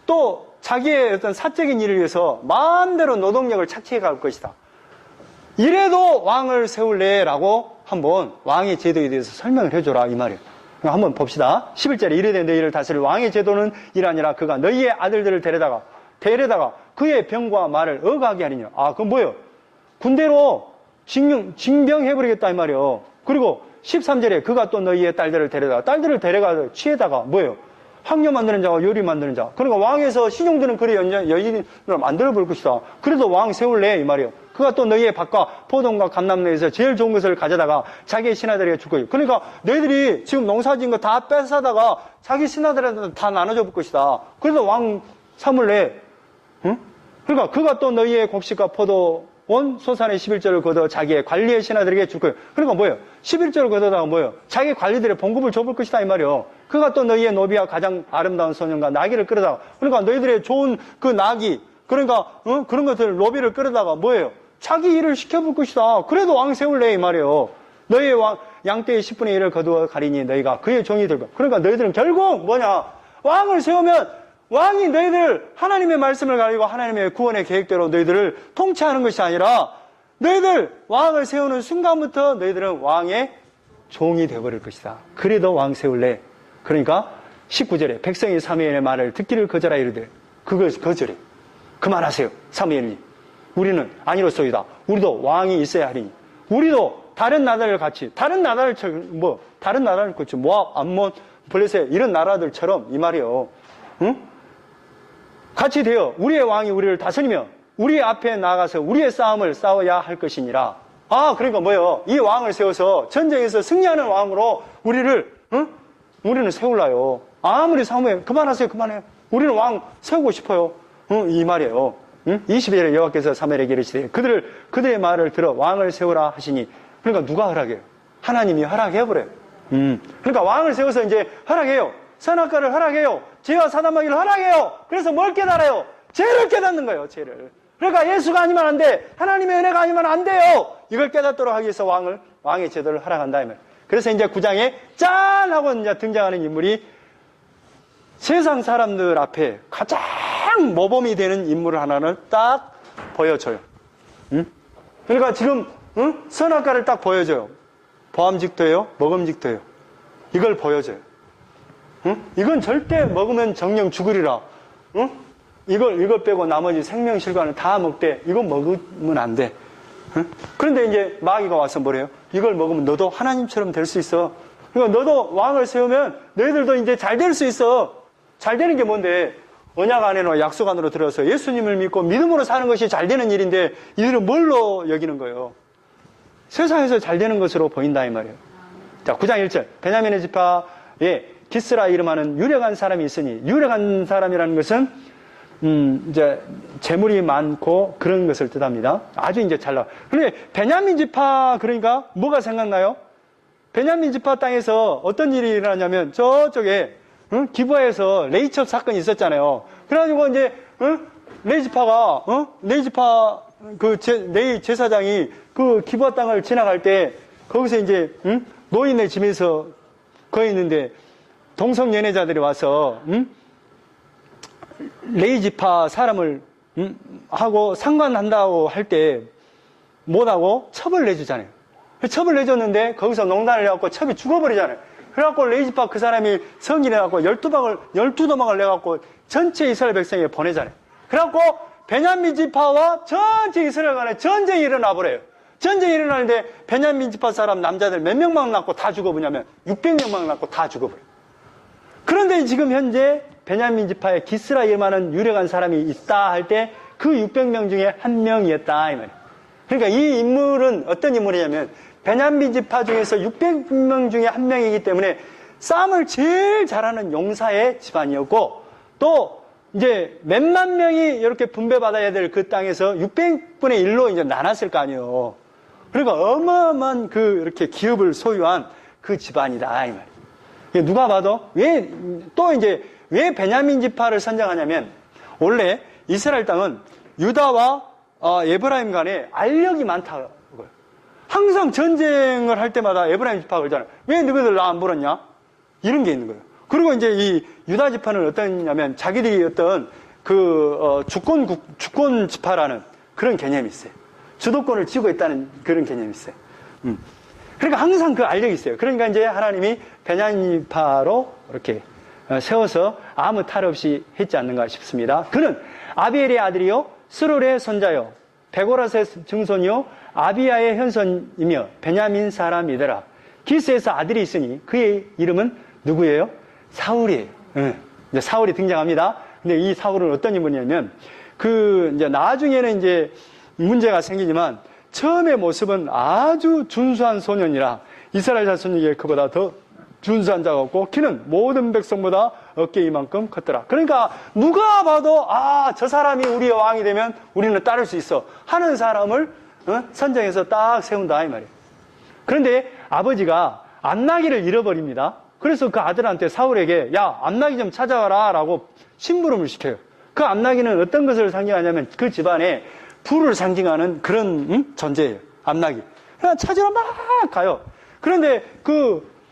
또 자기의 어떤 사적인 일을 위해서 마음대로 노동력을 착취해 갈 것이다. 이래도 왕을 세울래라고 한번 왕의 제도에 대해서 설명을 해줘라 이 말이에요. 한번 봅시다. 11절에 이르되 너희를 다스릴 왕의 제도는 이라니라. 그가 너희의 아들들을 데려다가 그의 병과 말을 억하게 하리냐. 그건 뭐예요? 군대로 징병해버리겠다 이 말이에요. 그리고 13절에 그가 또 너희의 딸들을 데려가 취해다가 뭐예요? 학료 만드는 자와 요리 만드는 자. 그러니까 왕에서 신용드는 그의 여인을 만들어 볼 것이다. 그래도 왕 세울래 이 말이에요. 그가 또 너희의 밭과 포도원과 감람내에서 제일 좋은 것을 가져다가 자기의 신하들에게 줄 거예요. 그러니까 너희들이 지금 농사진 거 다 뺏어다가 자기 신하들한테 다 나눠줘 볼 것이다. 그래도 왕 삼을래. 응? 그러니까 그가 또 너희의 곡식과 포도원 소산의 11절을 걷어 자기의 관리의 신하들에게 줄 거예요. 그러니까 뭐예요? 11절을 걷어다가 뭐예요? 자기 관리들의 봉급을 줘볼 것이다 이 말이에요. 그가 또 너희의 노비와 가장 아름다운 소년과 나귀를 끌어다가, 그러니까 너희들의 좋은 그 나귀, 그러니까 그런 것들 노비를 끌어다가 뭐예요? 자기 일을 시켜볼 것이다. 그래도 왕 세울래 이 말이에요. 너희의 양떼의 10분의 1을 거두어 가리니 너희가 그의 종이 될 것. 그러니까 너희들은 결국 뭐냐? 왕을 세우면 왕이 너희들 하나님의 말씀을 가지고 하나님의 구원의 계획대로 너희들을 통치하는 것이 아니라 너희들 왕을 세우는 순간부터 너희들은 왕의 종이 되어버릴 것이다. 그래도 왕 세울래. 그러니까 19절에 백성이 사무엘의 말을 듣기를 거절하여 이르되 그걸 거절해. 그만하세요. 사무엘님. 우리는 아니로소이다. 우리도 왕이 있어야 하리니. 우리도 다른 나라를 같이, 다른 나라를 그렇지, 모압, 암몬, 블레셋 이런 나라들처럼 이 말이에요. 응? 같이 되어 우리의 왕이 우리를 다스리며 우리 앞에 나가서 우리의 싸움을 싸워야 할 것이니라. 그러니까 뭐예요? 이 왕을 세워서 전쟁에서 승리하는 왕으로 우리는 세울라요. 아무리 사무엘 그만하세요. 그만해요. 우리는 왕 세우고 싶어요. 이 말이에요. 20절에 여호와께서 사무엘에게 이르시되 그들의 말을 들어 왕을 세우라 하시니, 그러니까 누가 허락해요? 하나님이 허락해버려요. 그러니까 왕을 세워서 이제 허락해요. 선악과를 허락해요. 죄와 사단마귀를 허락해요. 그래서 뭘 깨달아요? 죄를 깨닫는 거예요. 죄를. 그러니까 예수가 아니면 안 돼. 하나님의 은혜가 아니면 안 돼요. 이걸 깨닫도록 하기 위해서 왕의 제도를 허락한다. 그래서 이제 9장에 짠! 하고 이제 등장하는 인물이 세상 사람들 앞에 가장 모범이 되는 인물을 하나를 딱 보여줘요. 그러니까 지금 선악과를 딱 보여줘요. 보암직도 해요. 먹음직도 해요. 이걸 보여줘요. 이건 절대 먹으면 정령 죽으리라. 이걸 빼고 나머지 생명실과는 다 먹되 이건 먹으면 안 돼. 그런데 이제 마귀가 와서 뭐래요? 이걸 먹으면 너도 하나님처럼 될 수 있어. 그러니까 너도 왕을 세우면 너희들도 이제 잘 될 수 있어. 잘 되는 게 뭔데? 언약 안에는 약속 안으로 들어서 예수님을 믿고 믿음으로 사는 것이 잘 되는 일인데 이들은 뭘로 여기는 거예요? 세상에서 잘 되는 것으로 보인다 이 말이에요. 자, 9장 1절. 베냐민의 지파에 기스라 이름하는 유력한 사람이 있으니, 유력한 사람이라는 것은 이제 재물이 많고 그런 것을 뜻합니다. 아주 이제 잘 나와. 그런데 베냐민 지파 그러니까 뭐가 생각나요? 베냐민 지파 땅에서 어떤 일이 일어나냐면 저쪽에 기부하에서 레이첩 사건이 있었잖아요. 그래가지고 이제 레이지파가 레이지파 레이 제사장이 그 기부하 땅을 지나갈 때 거기서 이제 노인의 집에서 거기 있는데 동성연애자들이 와서 레이지파 사람을 하고 상관한다고 할 때 못하고 첩을 내주잖아요. 첩을 내줬는데 거기서 농단을 해갖고 첩이 죽어버리잖아요. 그래갖고 레이지파 그 사람이 성질해갖고 12도막을 내갖고 전체 이스라엘 백성에게 보내잖아요. 그래갖고 베냐민 지파와 전체 이스라엘 간에 전쟁이 일어나버려요. 전쟁이 일어나는데 베냐민 지파 사람 남자들 몇 명만 낳고 다 죽어버냐면 600명만 낳고 다 죽어버려요. 그런데 지금 현재 베냐민 지파에 기스라엘만한 유력한 사람이 있다 할 때 그 600명 중에 한 명이었다 이 말이에요. 그러니까 이 인물은 어떤 인물이냐면 베냐민 지파 중에서 600명 중에 한 명이기 때문에 싸움을 제일 잘하는 용사의 집안이었고 또 이제 몇만 명이 이렇게 분배받아야 될 그 땅에서 600분의 1로 이제 나눴을 거 아니에요. 그러니까 어마어마한 그 이렇게 기업을 소유한 그 집안이다 이 말이에요. 누가 봐도 왜 베냐민 지파를 선정하냐면 원래 이스라엘 땅은 유다와 에브라임 간에 알력이 많다고요. 항상 전쟁을 할 때마다 에브라임 지파가 그러잖아요. 왜 너희들 나 안 불었냐? 이런 게 있는 거예요. 그리고 이제 이 유다 지파는 어떠냐면 자기들이 어떤 주권 지파라는 그런 개념이 있어요. 주도권을 쥐고 있다는 그런 개념이 있어요. 그러니까 항상 그 알력이 있어요. 그러니까 이제 하나님이 베냐민 지파로 이렇게 세워서 아무 탈 없이 했지 않는가 싶습니다. 그는 아비엘의 아들이요 스롤의 손자요 베고라스의 증손이요 아비야의 현손이며 베냐민 사람이더라. 기스에서 아들이 있으니 그의 이름은 누구예요? 사울이에요. 이제 사울이 등장합니다. 근데 이 사울은 어떤 인물이냐면 이제 나중에는 이제 문제가 생기지만 처음의 모습은 아주 준수한 소년이라 이스라엘 자손에게 그보다 더 준수한 자가 없고 키는 모든 백성보다 어깨 이만큼 컸더라. 그러니까 누가 봐도 저 사람이 우리의 왕이 되면 우리는 따를 수 있어 하는 사람을 선정해서 딱 세운다 이 말이에요. 그런데 아버지가 암나기를 잃어버립니다. 그래서 그 아들한테 사울에게 야 암나기 좀 찾아와라 라고 심부름을 시켜요. 그 암나기는 어떤 것을 상징하냐면 그 집안에 부를 상징하는 그런 존재예요. 암나기. 그냥 찾으러 막 가요. 그런데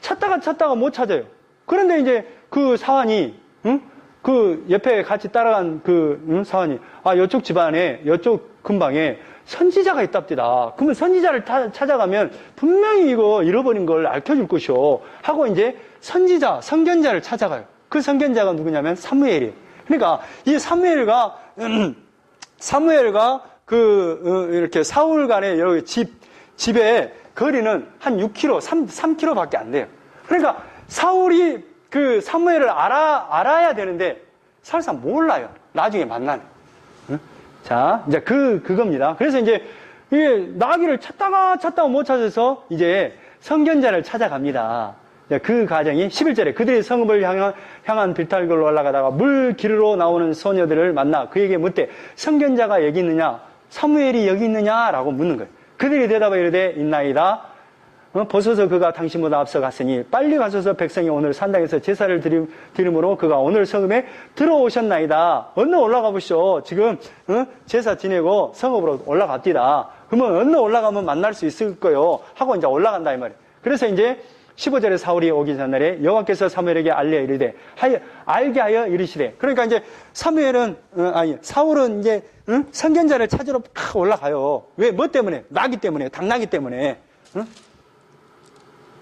찾다가 못 찾아요. 그런데 이제 그 사환이 그 옆에 같이 따라간 사환이 이쪽 집안에 이쪽 근방에 선지자가 있답니다. 그러면 선지자를 찾아가면 분명히 이거 잃어버린 걸 알려줄 것이오 하고 이제 선견자를 찾아가요. 그 선견자가 누구냐면 사무엘이에요. 그러니까 이 사무엘과 이렇게 사울 간의 여기 집의 거리는 한 6km, 3km밖에 안 돼요. 그러니까 사울이 그 사무엘을 알아야 되는데 사실상 몰라요. 나중에 만나면. 자, 이제 그겁니다. 그래서 이제 이게 나귀를 찾다가 못 찾아서 이제 선견자를 찾아갑니다. 그 과정이 11절에 그들의 성읍을 향한 빌탈굴로 올라가다가 물 기르러 나오는 소녀들을 만나 그에게 묻되 선견자가 여기 있느냐? 사무엘이 여기 있느냐라고 묻는 거예요. 그들이 대답하여 이르되 있나이다. 보소서 그가 당신보다 앞서 갔으니 빨리 가소서 백성이 오늘 산당에서 제사를 드림으로 그가 오늘 성읍에 들어오셨나이다. 얼른 올라가 보시오. 지금 제사 지내고 성읍으로 올라갑디다. 그러면 얼른 올라가면 만날 수 있을 거요 하고 이제 올라간다 이 말이에요. 그래서 이제 15절에 사울이 오기 전날에 여호와께서 사무엘에게 알려 이르되 알게 하여 이르시되. 그러니까 이제 사울은 이제 선견자를 찾으러 팍 올라가요. 왜? 뭐 때문에? 나기 때문에, 당나기 때문에,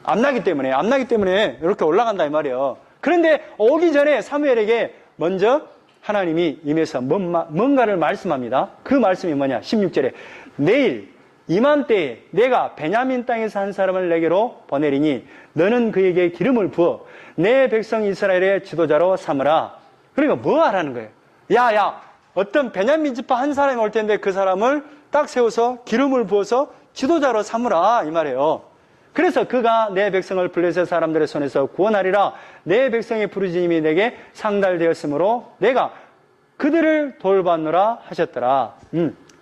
암나기 때문에 이렇게 올라간다 이 말이에요. 그런데 오기 전에 사무엘에게 먼저 하나님이 임해서 뭔가를 말씀합니다. 그 말씀이 뭐냐? 16절에 내일 이맘때에 내가 베냐민 땅에서 한 사람을 내게로 보내리니 너는 그에게 기름을 부어 내 백성 이스라엘의 지도자로 삼으라. 그러니까 뭐 하라는 거예요? 야 어떤 베냐민 지파 한 사람이 올 텐데 그 사람을 딱 세워서 기름을 부어서 지도자로 삼으라 이 말이에요. 그래서 그가 내 백성을 블레셋 사람들의 손에서 구원하리라. 내 백성의 부르짖음이 내게 상달되었으므로 내가 그들을 돌봤노라 하셨더라.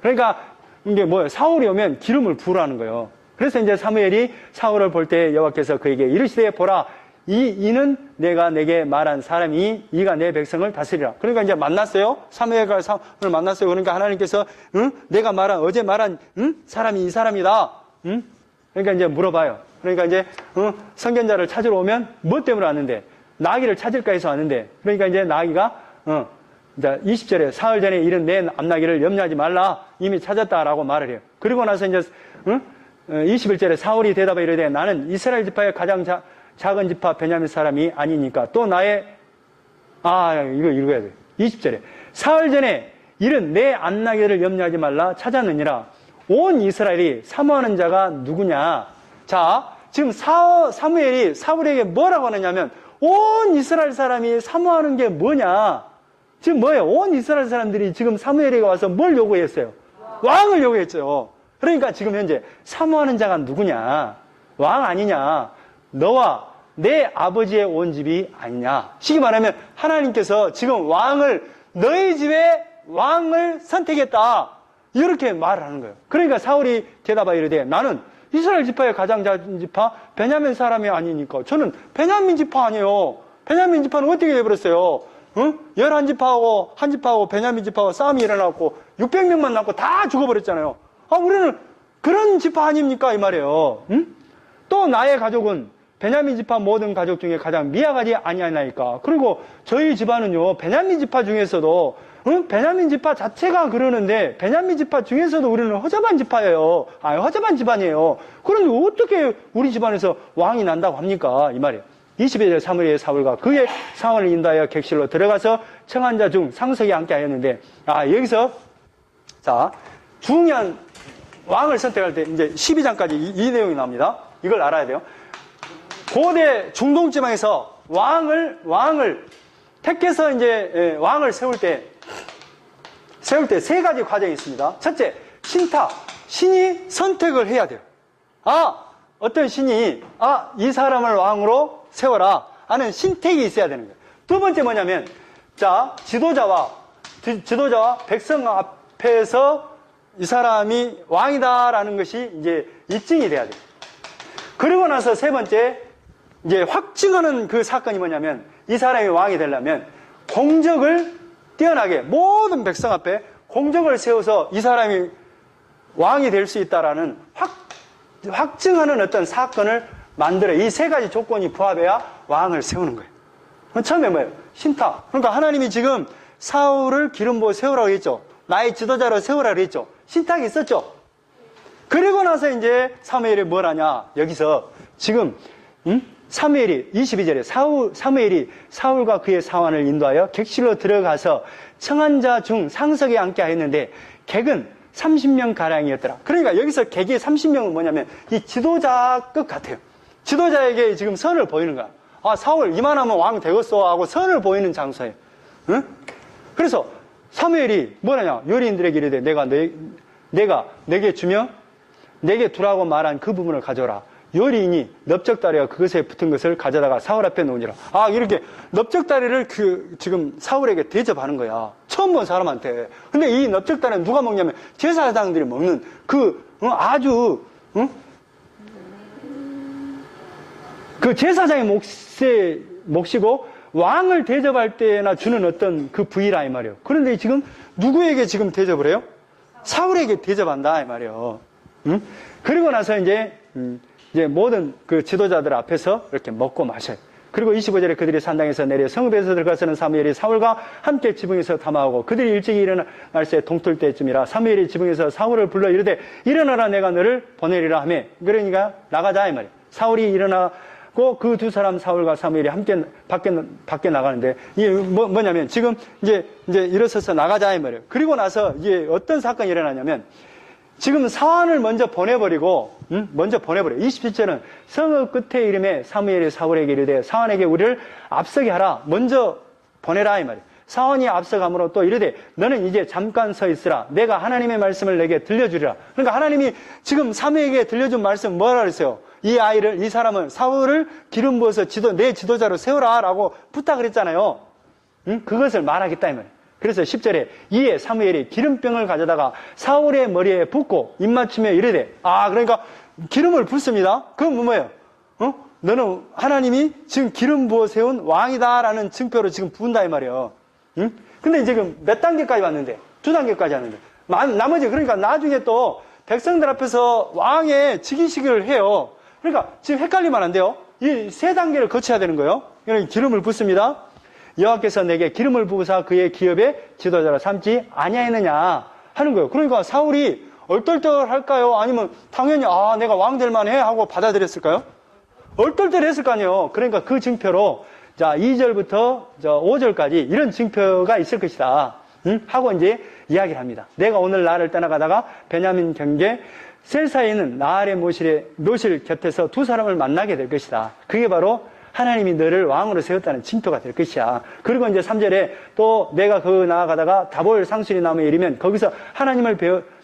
그러니까 이게 뭐예요? 사울이 오면 기름을 부으라는 거예요. 그래서 이제 사무엘이 사울을 볼 때 여호와께서 그에게 이르시되 보라 이는 내가 내게 말한 사람이 이가 내 백성을 다스리라. 그러니까 이제 만났어요. 사무엘과 사울을 만났어요. 그러니까 하나님께서 내가 어제 말한 사람이 이 사람이다. 그러니까 이제 물어봐요. 그러니까 이제 선견자를 찾으러 오면 뭐 때문에 왔는데 나귀를 찾을까 해서 왔는데 그러니까 이제 나귀가 이제 20절에 사흘 전에 이른 내 암나귀를 염려하지 말라 이미 찾았다라고 말을 해요. 그리고 나서 이제 21절에 사울이 대답해 이르되 나는 이스라엘 지파의 가장 작은 지파 베냐민 사람이 아니니까 또 나의 이거 읽어야 돼. 20절에 사흘 전에 이른 내 암나귀를 염려하지 말라 찾았느니라. 온 이스라엘이 사모하는 자가 누구냐? 자, 지금 사무엘이 사울에게 뭐라고 하느냐면 온 이스라엘 사람이 사모하는 게 뭐냐? 지금 뭐예요? 온 이스라엘 사람들이 지금 사무엘에게 와서 뭘 요구했어요? 왕을 요구했죠. 그러니까 지금 현재 사모하는 자가 누구냐? 왕 아니냐? 너와 내 아버지의 온 집이 아니냐? 쉽게 말하면 하나님께서 지금 너희 집에 왕을 선택했다. 이렇게 말을 하는 거예요. 그러니까 사울이 대답하여 이르되 나는 이스라엘 지파의 가장 작은 지파 베냐민 사람이 아니니까 저는 베냐민 지파 아니에요. 베냐민 지파는 어떻게 돼버렸어요? 11지파하고 한 지파하고 베냐민 지파하고 싸움이 일어나고 600명만 남고 다 죽어버렸잖아요. 우리는 그런 지파 아닙니까? 이 말이에요. 또 나의 가족은 베냐민 지파 모든 가족 중에 가장 미약하지 아니하나이까. 그리고 저희 집안은요 베냐민 지파 중에서도 베냐민 지파 자체가 그러는데 베냐민 지파 중에서도 우리는 허접한 지파예요. 허접한 집안이에요. 그런데 어떻게 우리 집안에서 왕이 난다고 합니까? 이 말이에요. 22절 사무엘의 사울과 그의 상원을 인도하여 객실로 들어가서 청한 자 중 상석에 앉게 하였는데 여기서 자 중요한 왕을 선택할 때 이제 12장까지 이 내용이 나옵니다. 이걸 알아야 돼요. 고대 중동 지방에서 왕을 택해서 이제 왕을 세울 때 세 가지 과정이 있습니다. 첫째, 신이 선택을 해야 돼요. 어떤 신이 이 사람을 왕으로 세워라 하는 신택이 있어야 되는 거예요. 두 번째 뭐냐면 지도자와 백성 앞에서 이 사람이 왕이다라는 것이 이제 입증이 돼야 돼요. 그리고 나서 세 번째 이제 확증하는 그 사건이 뭐냐면 이 사람이 왕이 되려면 공적을 뛰어나게 모든 백성 앞에 공적을 세워서 이 사람이 왕이 될 수 있다라는 확증하는 어떤 사건을 만들어 이 세 가지 조건이 부합해야 왕을 세우는 거예요. 처음에 뭐예요? 신탁. 그러니까 하나님이 지금 사울을 기름 부어 세우라고 했죠. 나의 지도자로 세우라고 했죠. 신탁이 있었죠. 그리고 나서 이제 사무엘이 뭘 하냐? 여기서 지금 사무엘이 22절에 사무엘이 사울과 그의 사환을 인도하여 객실로 들어가서 청한 자 중 상석에 앉게 하였는데 객은 30명 가량이었더라. 그러니까 여기서 객이 30명은 뭐냐면 이 지도자급 같아요. 지도자에게 지금 선을 보이는 거야. 사울 이만하면 왕 되겠어 하고 선을 보이는 장소예요. 그래서 사무엘이 뭐라냐? 요리인들에게 이르되 내가 내게 주며 내게 두라고 말한 그 부분을 가져라. 요리인이 넓적다리와 그것에 붙은 것을 가져다가 사울 앞에 놓으니라. 이렇게 넓적다리를 지금 사울에게 대접하는 거야. 처음 본 사람한테. 근데 이 넓적다리는 누가 먹냐면 제사장들이 먹는 아주 그 제사장의 몫이고 왕을 대접할 때나 주는 어떤 그 부위라 이 말이에요. 그런데 지금 누구에게 지금 대접을 해요? 사울에게 대접한다 이 말이에요. 그리고 나서 이제 모든 그 지도자들 앞에서 이렇게 먹고 마셔요. 그리고 25절에 그들이 산당에서 내려 성읍에서 들어가서는 사무엘이 사울과 함께 지붕에서 담화하고 그들이 일찍이 일어날 새 동틀 때쯤이라 사무엘이 지붕에서 사울을 불러 이르되 일어나라 내가 너를 보내리라 하며 그러니까 나가자 이 말이에요. 사울이 일어나고 그 두 사람 사울과 사무엘이 함께 밖에 나가는데 이게 뭐냐면 지금 이제 일어서서 나가자 이 말이에요. 그리고 나서 이게 어떤 사건이 일어나냐면 지금 사환을 먼저 보내버려. 27절은 성읍 끝에 이름에 사무엘이 사울에게 이르되 사환에게 우리를 앞서게 하라. 먼저 보내라 이 말이에요. 사환이 앞서가므로 또 이르되 너는 이제 잠깐 서 있으라. 내가 하나님의 말씀을 내게 들려주리라. 그러니까 하나님이 지금 사무엘에게 들려준 말씀 뭐라 그랬어요? 이 사람은 사울을 기름 부어서 내 지도자로 세우라라고 부탁을 했잖아요. 그것을 말하겠다 이 말이에요. 그래서 10절에 이에 사무엘이 기름병을 가져다가 사울의 머리에 붓고 입맞추며 이르되 그러니까 기름을 붓습니다. 그건 뭐예요? 너는 하나님이 지금 기름 부어 세운 왕이다라는 증표로 지금 부은다 이 말이에요. 응? 근데 지금 몇 단계까지 왔는데? 2단계까지 왔는데. 나머지 그러니까 나중에 또 백성들 앞에서 왕의 즉위식을 해요. 그러니까 지금 헷갈리면 안 돼요. 이 3단계를 거쳐야 되는 거예요. 그러니까 기름을 붓습니다. 여호와께서 내게 기름을 부으사 그의 기업의 지도자로 삼지 아니하였느냐 하는 거예요. 그러니까 사울이 얼떨떨할까요? 아니면 당연히 내가 왕 될 만해 하고 받아들였을까요? 얼떨떨했을 거 아니에요. 그러니까 그 증표로 자 2절부터 5절까지 이런 증표가 있을 것이다. 하고 이제 이야기를 합니다. 내가 오늘 나를 떠나가다가 베냐민 경계 셀사에 있는 나알의 묘실 곁에서 2 사람을 만나게 될 것이다. 그게 바로 하나님이 너를 왕으로 세웠다는 징표가 될 것이야. 그리고 이제 3절에 또 내가 나아가다가 다볼 상수리 나무에 이르면 거기서 하나님을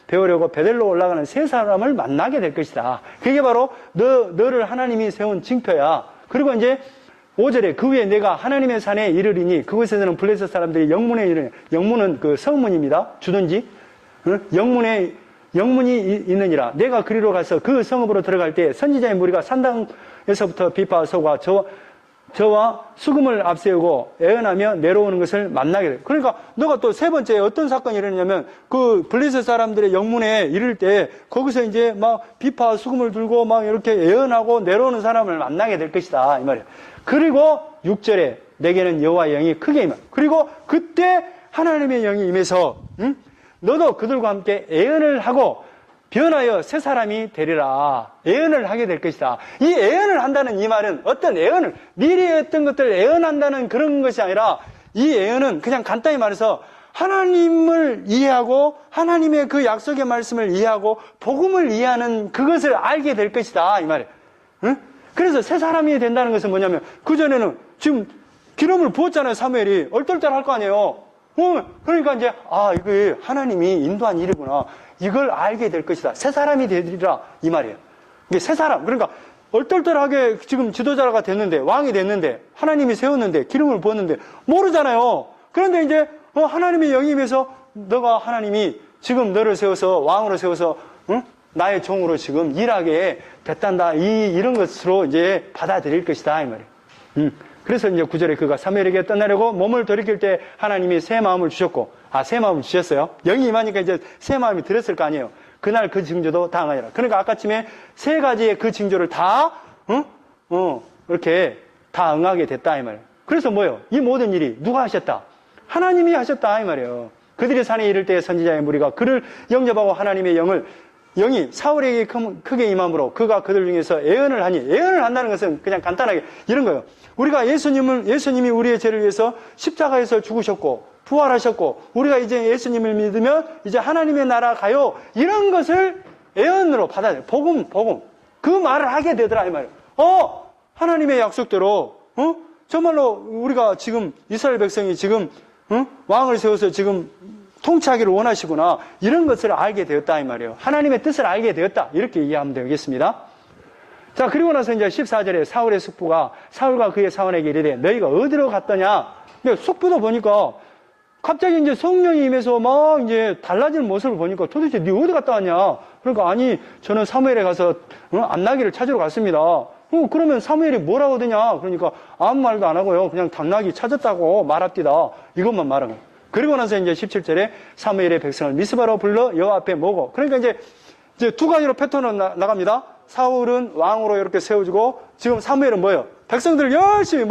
배우려고 베델로 올라가는 3 사람을 만나게 될 것이다. 그게 바로 너를 하나님이 세운 징표야. 그리고 이제 5절에 그 위에 내가 하나님의 산에 이르리니 그곳에서는 블레셋 사람들이 영문에 이르니 영문은 그 성문입니다. 주든지 영문이 있느니라. 내가 그리로 가서 그 성읍으로 들어갈 때 선지자의 무리가 산당에서부터 비파와 소가 저와 수금을 앞세우고 애언하며 내려오는 것을 만나게 돼. 그러니까 너가 또 3번째에 어떤 사건이 일어나냐면 그 블레셋 사람들의 영문에 이를 때 거기서 이제 막 비파와 수금을 들고 막 이렇게 애언하고 내려오는 사람을 만나게 될 것이다 이 말이에요. 그리고 6절에 내게는 여호와의 영이 크게 임하. 그리고 그때 하나님의 영이 임해서 너도 그들과 함께 애언을 하고 변하여 새 사람이 되리라. 애언을 하게 될 것이다. 이 애언을 한다는 이 말은 어떤 애언을 미래의 어떤 것들을 애언한다는 그런 것이 아니라 이 애언은 그냥 간단히 말해서 하나님을 이해하고 하나님의 그 약속의 말씀을 이해하고 복음을 이해하는 그것을 알게 될 것이다 이 말이에요. 그래서 새 사람이 된다는 것은 뭐냐면 그전에는 지금 기름을 부었잖아요. 사무엘이 얼떨떨할 거 아니에요. 그러니까 이제 이게 하나님이 인도한 일이구나. 이걸 알게 될 것이다. 새 사람이 되리라 이 말이에요. 이게 새 사람. 그러니까 얼떨떨하게 지금 지도자가 됐는데 왕이 됐는데 하나님이 세웠는데 기름을 부었는데 모르잖아요. 그런데 이제 하나님의 영이 임해서 너가 하나님이 지금 너를 세워서 왕으로 세워서 나의 종으로 지금 일하게 됐단다. 이런 것으로 이제 받아들일 것이다 이 말이에요. 그래서 이제 9절에 그가 사무엘에게 떠나려고 몸을 돌이킬 때 하나님이 새 마음을 주셨고, 새 마음을 주셨어요. 영이 임하니까 이제 새 마음이 들었을 거 아니에요. 그날 그 징조도 당하니라. 그러니까 아까쯤에 3가지의 그 징조를 다, 이렇게 다 응하게 됐다 이 말이에요. 그래서 뭐예요? 이 모든 일이 누가 하셨다? 하나님이 하셨다 이 말이에요. 그들이 산에 이를 때 선지자의 무리가 그를 영접하고 하나님의 영이 사울에게 크게 임함으로 그가 그들 중에서 애언을 하니, 애언을 한다는 것은 그냥 간단하게 이런 거예요. 우리가 예수님이 우리의 죄를 위해서 십자가에서 죽으셨고 부활하셨고 우리가 이제 예수님을 믿으면 이제 하나님의 나라 가요. 이런 것을 애언으로 받아들여요. 복음. 그 말을 하게 되더라 이 말이에요. 하나님의 약속대로 정말로 우리가 지금 이스라엘 백성이 지금 왕을 세워서 지금 통치하기를 원하시구나. 이런 것을 알게 되었다 이 말이에요. 하나님의 뜻을 알게 되었다. 이렇게 이해하면 되겠습니다. 자, 그리고 나서 이제 14절에 사울의 숙부가 사울과 그의 사원에게 이르되 너희가 어디로 갔더냐? 근데 숙부도 보니까 갑자기 이제 성령이 임해서 막 이제 달라지는 모습을 보니까 도대체 네 어디 갔다 왔냐? 그러니까 아니 저는 사무엘에 가서 안나기를 찾으러 갔습니다. 그러면 사무엘이 뭐라고 하더냐? 그러니까 아무 말도 안 하고요. 그냥 당나귀 찾았다고 말합디다. 이것만 말한 거예요. 그리고 나서 이제 17절에 사무엘의 백성을 미스바로 불러 여호와 앞에 모으고, 그러니까 이제 2가지로 패턴으로 나갑니다. 사울은 왕으로 이렇게 세워지고 지금 사무엘은 뭐예요? 백성들을 열심히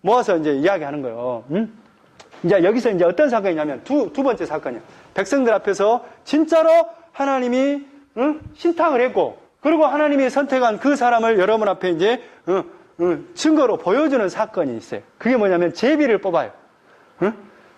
모아서 이제 이야기하는 거예요. 이제 여기서 이제 어떤 사건이냐면 두 번째 사건이에요. 백성들 앞에서 진짜로 하나님이 신탕을 했고, 그리고 하나님이 선택한 그 사람을 여러분 앞에 이제 증거로 보여주는 사건이 있어요. 그게 뭐냐면 제비를 뽑아요.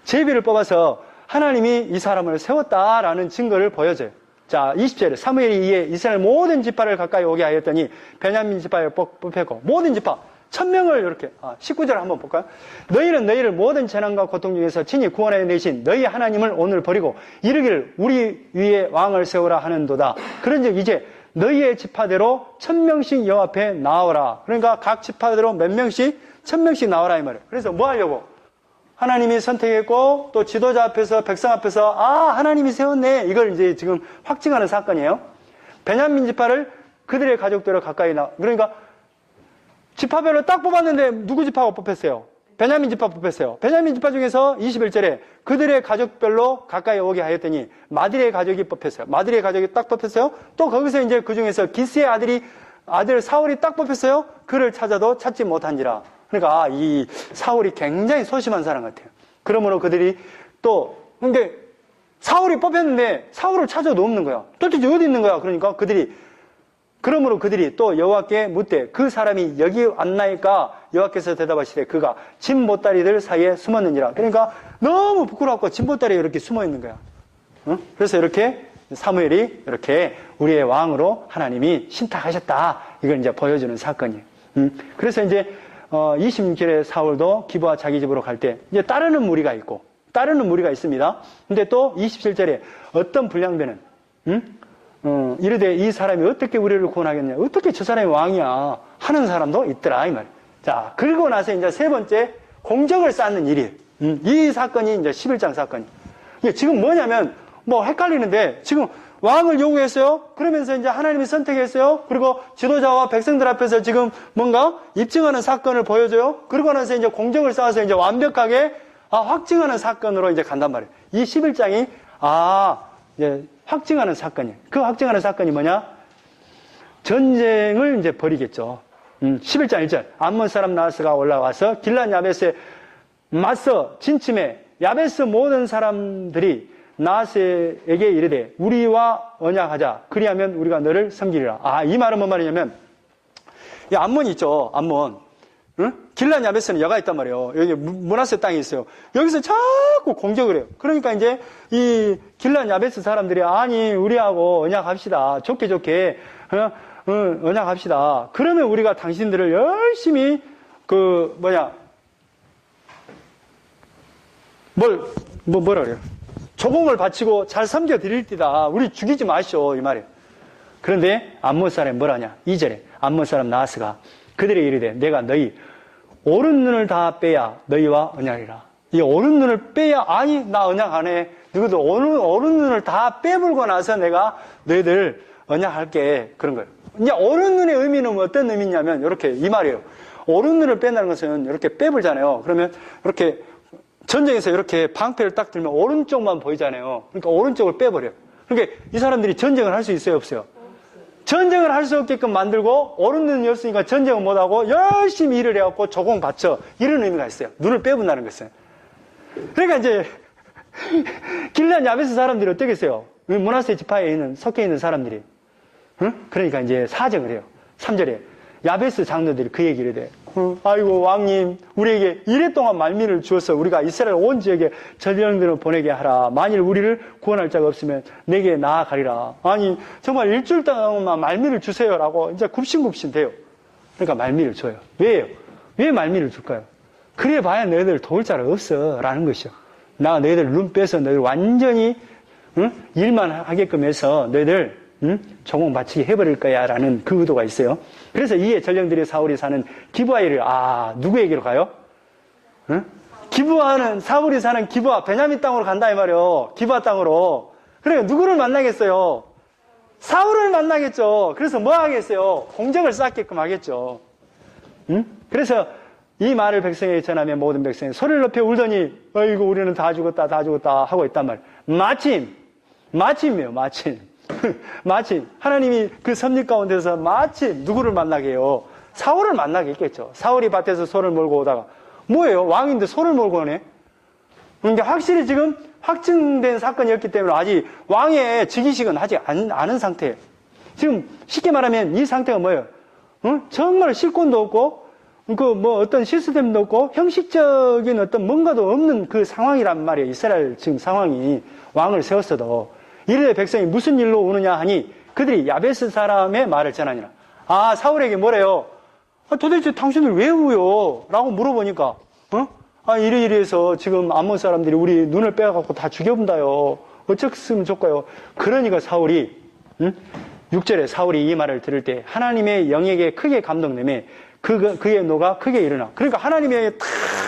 제비를 뽑아서 하나님이 이 사람을 세웠다라는 증거를 보여줘요. 자, 20절에 사무엘이 이에 이스라엘 모든 지파를 가까이 오게 하였더니 베냐민 지파를 뽑혔고 모든 지파 1000명을 이렇게 19절 한번 볼까요? 너희는 너희를 모든 재난과 고통 중에서 친히 구원하여 내신 너희 하나님을 오늘 버리고 이르기를 우리 위에 왕을 세우라 하는도다. 그런즉 이제 너희의 지파대로 1000명씩 여호와 앞에 나오라. 그러니까 각 지파대로 몇 명씩 1000명씩 나오라 이 말이에요. 그래서 뭐 하려고? 하나님이 선택했고 또 지도자 앞에서 백성 앞에서 하나님이 세웠네. 이걸 이제 지금 확증하는 사건이에요. 베냐민 지파를 그들의 가족들을 가까이 그러니까 지파별로 딱 뽑았는데 누구 지파가 뽑혔어요? 베냐민 지파 뽑혔어요. 베냐민 지파 중에서 21절에 그들의 가족별로 가까이 오게 하였더니 마디의 가족이 뽑혔어요. 마디의 가족이 딱 뽑혔어요. 또 거기서 이제 그 중에서 기스의 아들 사울이 딱 뽑혔어요. 그를 찾아도 찾지 못한지라. 그러니까 이 사울이 굉장히 소심한 사람 같아요. 그러므로 그들이 또 근데 사울이 뽑혔는데 사울을 찾아도 없는 거야. 도대체 어디 있는 거야? 그러므로 그들이 또 여호와께 묻되 그 사람이 여기 왔나이까? 여호와께서 대답하시되 그가 진보다리들 사이에 숨었느니라. 그러니까 너무 부끄럽고 진보다리에 이렇게 숨어 있는 거야. 그래서 이렇게 사무엘이 이렇게 우리의 왕으로 하나님이 신탁하셨다. 이걸 이제 보여주는 사건이에요. 그래서 이제 26절에 사울도 기브아 자기 집으로 갈 때 이제 따르는 무리가 있습니다. 근데 또 27절에 어떤 불량배는 이르되 이 사람이 어떻게 우리를 구원하겠냐? 어떻게 저 사람이 왕이야? 하는 사람도 있더라 이 말이에요. 자, 그리고 나서 이제 세 번째 공적을 쌓는 일이에요. 이 사건이 이제 11장 사건이에요. 지금 뭐냐면 뭐 헷갈리는데 지금 왕을 요구했어요. 그러면서 이제 하나님이 선택했어요. 그리고 지도자와 백성들 앞에서 지금 뭔가 입증하는 사건을 보여줘요. 그러고 나서 이제 공적을 쌓아서 이제 완벽하게 확증하는 사건으로 이제 간단 말이에요. 이 11장이 이제 확증하는 사건이에요. 그 확증하는 사건이 뭐냐? 전쟁을 이제 벌이겠죠. 11장 1절. 암몬 사람 나하스가 올라와서 길란 야베스에 맞서 진침해 야베스 모든 사람들이 나하스에게 이르되 우리와 언약하자. 그리하면 우리가 너를 섬기리라. 이 말은 뭔 말이냐면 이 암몬이 있죠. 암몬. 길란 야베스는 여가 있단 말이에요. 여기 므낫세 땅이 있어요. 여기서 자꾸 공격을 해요. 그러니까 이제 이 길란 야베스 사람들이 아니 우리하고 언약합시다. 좋게 언약합시다. 그러면 우리가 당신들을 열심히 뭐라 그래요? 조공을 바치고 잘 섬겨드릴디다. 우리 죽이지 마시오 이 말이에요. 그런데 암몬 사람이 뭐라냐? 2절에 암몬 사람 나하스가 그들이 이르되 내가 너희 오른 눈을 다 빼야 너희와 언약이라. 이 오른 눈을 빼야 나 언약 안 해. 누구도 오른 눈을 다 빼불고 나서 내가 너희들 언약할게. 그런 거예요. 이제 오른 눈의 의미는 어떤 의미냐면 이렇게 이 말이에요. 오른 눈을 뺀다는 것은 이렇게 빼불잖아요. 그러면 이렇게 전쟁에서 이렇게 방패를 딱 들면 오른쪽만 보이잖아요. 그러니까 오른쪽을 빼버려요. 그러니까 이 사람들이 전쟁을 할 수 있어요, 없어요? 전쟁을 할 수 없게끔 만들고 오른 눈이 없으니까 전쟁을 못하고 열심히 일을 해갖고 조공 바쳐. 이런 의미가 있어요. 눈을 빼분다는 것은. 그러니까 이제 길란 야베스 사람들이 어떻겠어요? 므낫세 지파에 섞여 있는 사람들이. 그러니까 이제 사정을 해요. 3절에 야베스 장로들이 그 얘기를 해. 아이고 왕님 우리에게 이래 동안 말미를 주어서 우리가 이스라엘 온 지역에 전령들을 보내게 하라. 만일 우리를 구원할 자가 없으면 내게 나아가리라. 아니 정말 일주일 동안만 말미를 주세요라고 이제 굽신굽신 돼요. 그러니까 말미를 줘요. 왜요? 왜 말미를 줄까요? 그래 봐야 너희들 도울 자가 없어 라는 것이요. 나 너희들 눈 빼서 너희들 완전히 일만 하게끔 해서 너희들 조공 바치게 해버릴 거야 라는 그 의도가 있어요. 그래서 이에 전령들의 사울이 사는 기브아를 누구에게로 가요? 기브아는 사울이 사는 기브아 베냐민 땅으로 간다 이 말이에요. 기브아 땅으로. 그러니까 누구를 만나겠어요? 사울을 만나겠죠. 그래서 뭐 하겠어요? 공적을 쌓게끔 하겠죠. 그래서 이 말을 백성에게 전하면 모든 백성이 소리를 높여 울더니 어이구 우리는 다 죽었다 하고 있단 말이에요. 마침이에요. 마침 하나님이 그 섭리 가운데서 마침 누구를 만나게 해요? 사울을 만나게 했겠죠. 사울이 밭에서 소를 몰고 오다가 뭐예요? 왕인데 소를 몰고 오네? 그런데 확실히 지금 확증된 사건이었기 때문에 아직 왕의 즉위식은 하지 않은 상태예요. 지금 쉽게 말하면 이 상태가 뭐예요? 정말 실권도 없고 어떤 시스템도 없고 형식적인 어떤 뭔가도 없는 그 상황이란 말이에요. 이스라엘 지금 상황이 왕을 세웠어도 이르되 백성이 무슨 일로 오느냐 하니 그들이 야베스 사람의 말을 전하니라. 사울에게 뭐래요? 도대체 당신들 왜 우요? 라고 물어보니까 이래서 지금 암몬 사람들이 우리 눈을 빼갖고 다 죽여본다요. 어쩌으면 좋까요? 그러니까 사울이 6절에 사울이 이 말을 들을 때 하나님의 영에게 크게 감동되며 그의 노가 크게 일어나. 그러니까 하나님의 영에 탁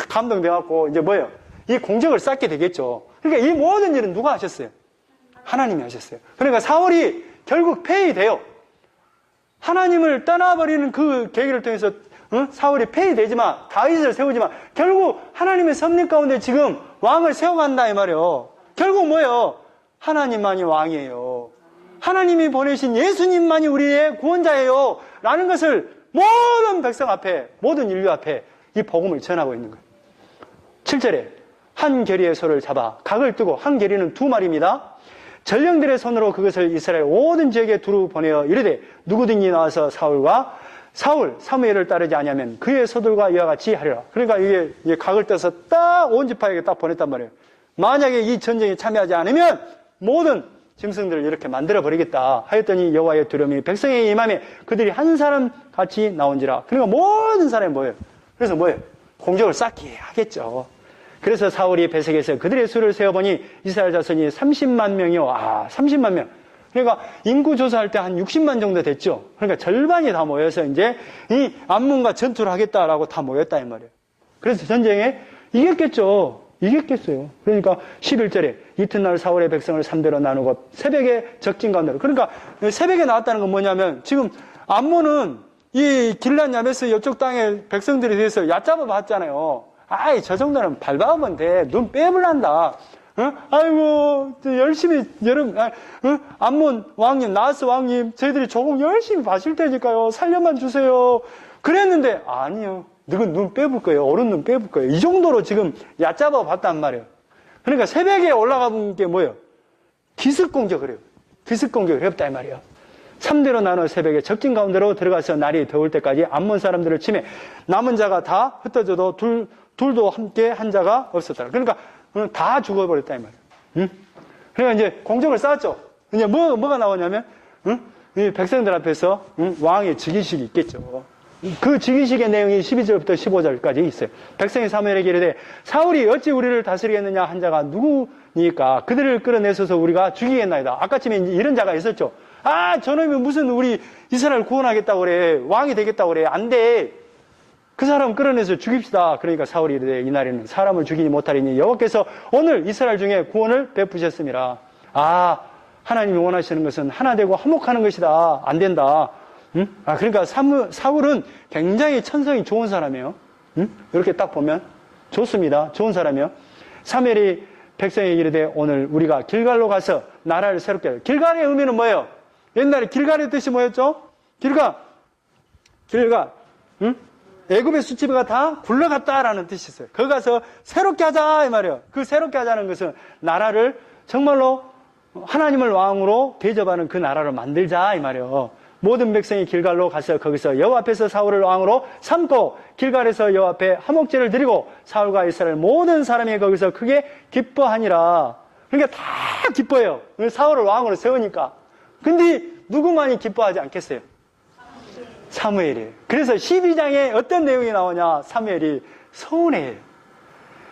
감동돼갖고 이제 뭐예요? 이 공적을 쌓게 되겠죠. 그러니까 이 모든 일은 누가 하셨어요? 하나님이 하셨어요. 그러니까 사울이 결국 폐위돼요. 하나님을 떠나버리는 그 계기를 통해서 사울이 폐위되지만, 다윗을 세우지만, 결국 하나님의 섭리 가운데 지금 왕을 세워간다 이 말이에요. 결국 뭐예요? 하나님만이 왕이에요. 하나님이 보내신 예수님만이 우리의 구원자예요. 라는 것을 모든 백성 앞에, 모든 인류 앞에 이 복음을 전하고 있는 거예요. 7절에 한 결의의 소를 잡아 각을 뜨고, 한 결의는 두 마리입니다. 전령들의 손으로 그것을 이스라엘 모든 지역에 두루 보내어 이르되 누구든지 나와서 사무엘을 따르지 아니하면 그의 소들과 이와 같이 하리라. 그러니까 이게 각을 떠서 딱 온 지파에게 딱 보냈단 말이에요. 만약에 이 전쟁에 참여하지 않으면 모든 짐승들을 이렇게 만들어 버리겠다 하였더니 여호와의 두려움이 백성에게 임하며 그들이 한 사람 같이 나온지라. 그러니까 모든 사람이 뭐예요? 그래서 뭐예요? 공격을 쌓게 하겠죠. 그래서 사울이 베색에서 그들의 수를 세어보니 이스라엘 자손이 30만 명이요. 30만 명. 그러니까 인구 조사할 때 한 60만 정도 됐죠. 그러니까 절반이 다 모여서 이제 이 암몬과 전투를 하겠다라고 다 모였다 이 말이에요. 그래서 전쟁에 이겼겠죠. 이겼겠어요. 그러니까 11절에 이튿날 사울의 백성을 3대로 나누고 새벽에 적진 가운데로. 그러니까 새벽에 나왔다는 건 뭐냐면 지금 암몬은 이 길랏 야베스 이쪽 땅에 백성들에 대해서 얕잡아 봤잖아요. 저 정도는 밟아보면 돼. 눈 빼불난다. 아이고, 열심히, 여러분, 암몬 왕님, 나하스 왕님, 저희들이 조금 열심히 봐줄 테니까요. 살려만 주세요. 그랬는데, 아니요. 너는 눈 빼볼 거예요. 어른 눈 빼볼 거예요. 이 정도로 지금 얕잡아 봤단 말이에요. 그러니까 새벽에 올라가 본 게 뭐예요? 기습 공격을 해요. 기습 공격을 했다, 이 말이에요. 3대로 나눠 새벽에 적진 가운데로 들어가서 날이 더울 때까지 암몬 사람들을 치매 남은 자가 다 흩어져도 둘도 함께 한 자가 없었다. 그러니까 다 죽어버렸다 이 말이에요. 그러니까 이제 공격을 쌓았죠. 이제 뭐가 나오냐면 이 백성들 앞에서 왕의 즉위식이 있겠죠. 그 즉위식의 내용이 12절부터 15절까지 있어요. 백성이 사무엘에게 이르되 사울이 어찌 우리를 다스리겠느냐 한 자가 누구니까 그들을 끌어내서서 우리가 죽이겠나이다. 아까쯤에 이런 자가 있었죠. 저놈이 무슨 우리 이스라엘 구원하겠다고 그래. 왕이 되겠다고 그래. 안 돼. 그 사람 끌어내서 죽입시다. 그러니까 사울이 이르되 이날에는 사람을 죽이지 못하리니 여호와께서 오늘 이스라엘 중에 구원을 베푸셨습니다. 하나님이 원하시는 것은 하나 되고 화목하는 것이다. 안 된다. 그러니까 사울은 굉장히 천성이 좋은 사람이에요. 이렇게 딱 보면 좋습니다. 좋은 사람이에요. 사무엘이 백성에게 이르되 오늘 우리가 길갈로 가서 나라를 새롭게 하자. 길갈의 의미는 뭐예요? 옛날에 길갈의 뜻이 뭐였죠? 길갈. 애굽의 수치가 다 굴러갔다라는 뜻이 있어요. 거기 가서 새롭게 하자 이 말이에요. 그 새롭게 하자는 것은 나라를 정말로 하나님을 왕으로 대접하는 그 나라를 만들자 이 말이에요. 모든 백성이 길갈로 가서 거기서 여호와 앞에서 사울을 왕으로 삼고 길갈에서 여호와 앞에 화목제를 드리고 사울과 이스라엘 모든 사람이 거기서 크게 기뻐하니라. 그러니까 다 기뻐해요. 사울을 왕으로 세우니까. 근데 누구만이 기뻐하지 않겠어요? 사무엘이에요. 그래서 12장에 어떤 내용이 나오냐? 사무엘이 서운해요.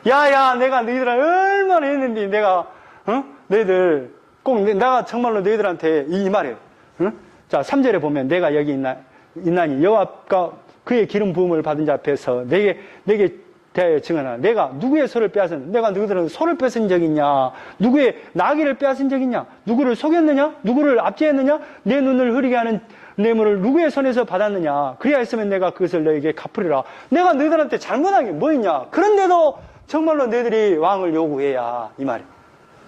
야야, 내가 너희들 얼마나 했는데 내가 너희들 꼭 내가 정말로 너희들한테 이 말이에요. 자, 3절에 보면 내가 여기 있나니 여호와가 그의 기름 부음을 받은 자 앞에서 내게 대하여 증언하라. 내가 누구의 소를 빼앗은 내가 너희들은 소를 뺏은 적 있냐? 누구의 나귀를 빼앗은 적 있냐? 누구를 속였느냐? 누구를 압제했느냐? 내 눈을 흐리게 하는 뇌물을 누구의 손에서 받았느냐? 그리야 했으면 내가 그것을 너에게 갚으리라. 내가 너희들한테 잘못한 게 뭐 있냐? 그런데도 정말로 너희들이 왕을 요구해야 이 말이에요.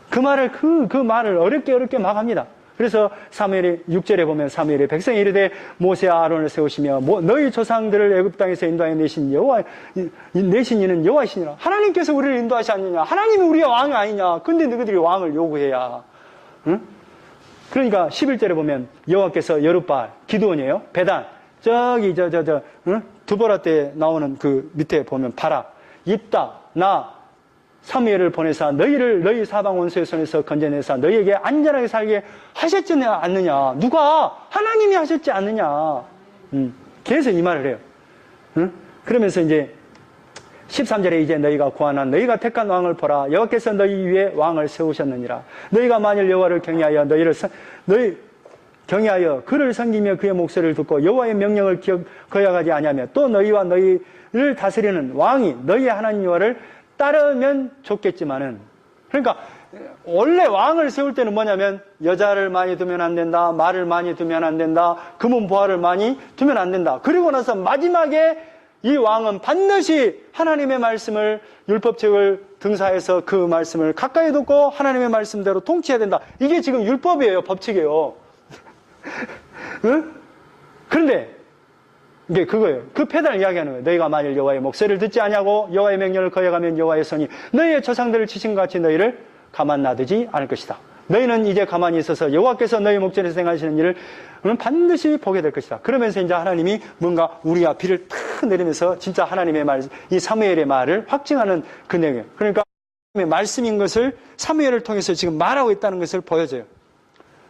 그 말을 그 말을 어렵게 막 합니다. 그래서 사무엘이 6절에 보면 사무엘이 백성이 이르되 모세와 아론을 세우시며 너희 조상들을 애굽 땅에서 인도하여 내신 이는 여호와이시니라. 하나님께서 우리를 인도하시 않느냐? 하나님이 우리의 왕이 아니냐? 근데 너희들이 왕을 요구해야. 그러니까 11절에 보면 여호와께서 여룻바알, 기드온이에요. 베단, 저기 두보라 때 나오는 그 밑에 보면 바락, 입다, 나 사무엘을 보내사 너희 사방 원수의 손에서 건져내사 너희에게 안전하게 살게 하셨지 않느냐? 누가? 하나님이 하셨지 않느냐? 계속 이 말을 해요. 그러면서 이제 13절에 이제 너희가 구하나 너희가 택한 왕을 보라. 여호와께서 너희 위에 왕을 세우셨느니라. 너희가 만일 여호와를 경외하여 경외하여 그를 섬기며 그의 목소리를 듣고 여호와의 명령을 거역하지 아니하며 또 너희와 너희를 다스리는 왕이 너희 하나님 여호와를 따르면 좋겠지만은 그러니까 원래 왕을 세울 때는 뭐냐면 여자를 많이 두면 안 된다, 말을 많이 두면 안 된다, 금은 보화를 많이 두면 안 된다. 그리고 나서 마지막에 이 왕은 반드시 하나님의 말씀을, 율법책을 등사해서 그 말씀을 가까이 듣고 하나님의 말씀대로 통치해야 된다. 이게 지금 율법이에요, 법칙이에요. 응? 그런데 이게 그거예요. 그 패단을 이야기하는 거예요. 너희가 만일 여호와의 목소리를 듣지 아니하고 여호와의 명령을 거역하면 여호와의 손이 너희의 조상들을 치신 것 같이 너희를 가만 놔두지 않을 것이다. 너희는 이제 가만히 있어서 여호와께서 너희 목전에서 행하시는 일을 반드시 보게 될 것이다. 그러면서 이제 하나님이 뭔가 우리가 비를 탁 내리면서 진짜 하나님의 말, 이 사무엘의 말을 확증하는 그 내용이에요. 그러니까 하나님의 말씀인 것을 사무엘을 통해서 지금 말하고 있다는 것을 보여줘요.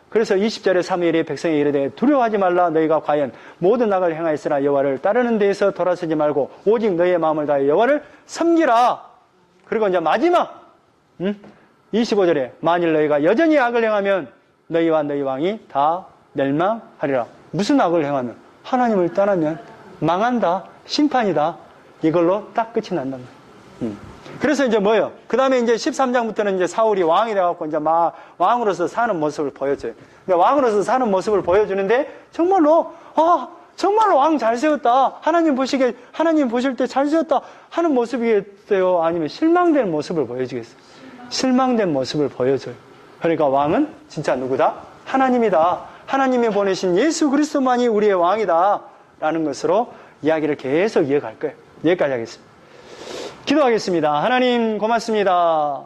그래서 20절에 사무엘이 백성에 이르되 두려워하지 말라. 너희가 과연 모든 악을 행하였으나 여호와를 따르는 데에서 돌아서지 말고 오직 너희의 마음을 다해 여호와를 섬기라. 그리고 이제 마지막 25절에 만일 너희가 여전히 악을 행하면 너희와 너희 왕이 다 멸망하리라. 무슨 악을 행하면? 하나님을 떠나면 망한다, 심판이다. 이걸로 딱 끝이 난단 말이에요. 그래서 이제 뭐예요? 그 다음에 이제 13장부터는 이제 사울이 왕이 돼갖고 이제 막 왕으로서 사는 모습을 보여줘요. 근데 왕으로서 사는 모습을 보여주는데 정말로 왕 잘 세웠다. 하나님 보실 때 잘 세웠다 하는 모습이겠어요? 아니면 실망된 모습을 보여주겠어요? 실망된 모습을 보여줘요. 그러니까 왕은 진짜 누구다? 하나님이다. 하나님이 보내신 예수 그리스도만이 우리의 왕이다. 라는 것으로 이야기를 계속 이어갈 거예요. 여기까지 하겠습니다. 기도하겠습니다. 하나님 고맙습니다.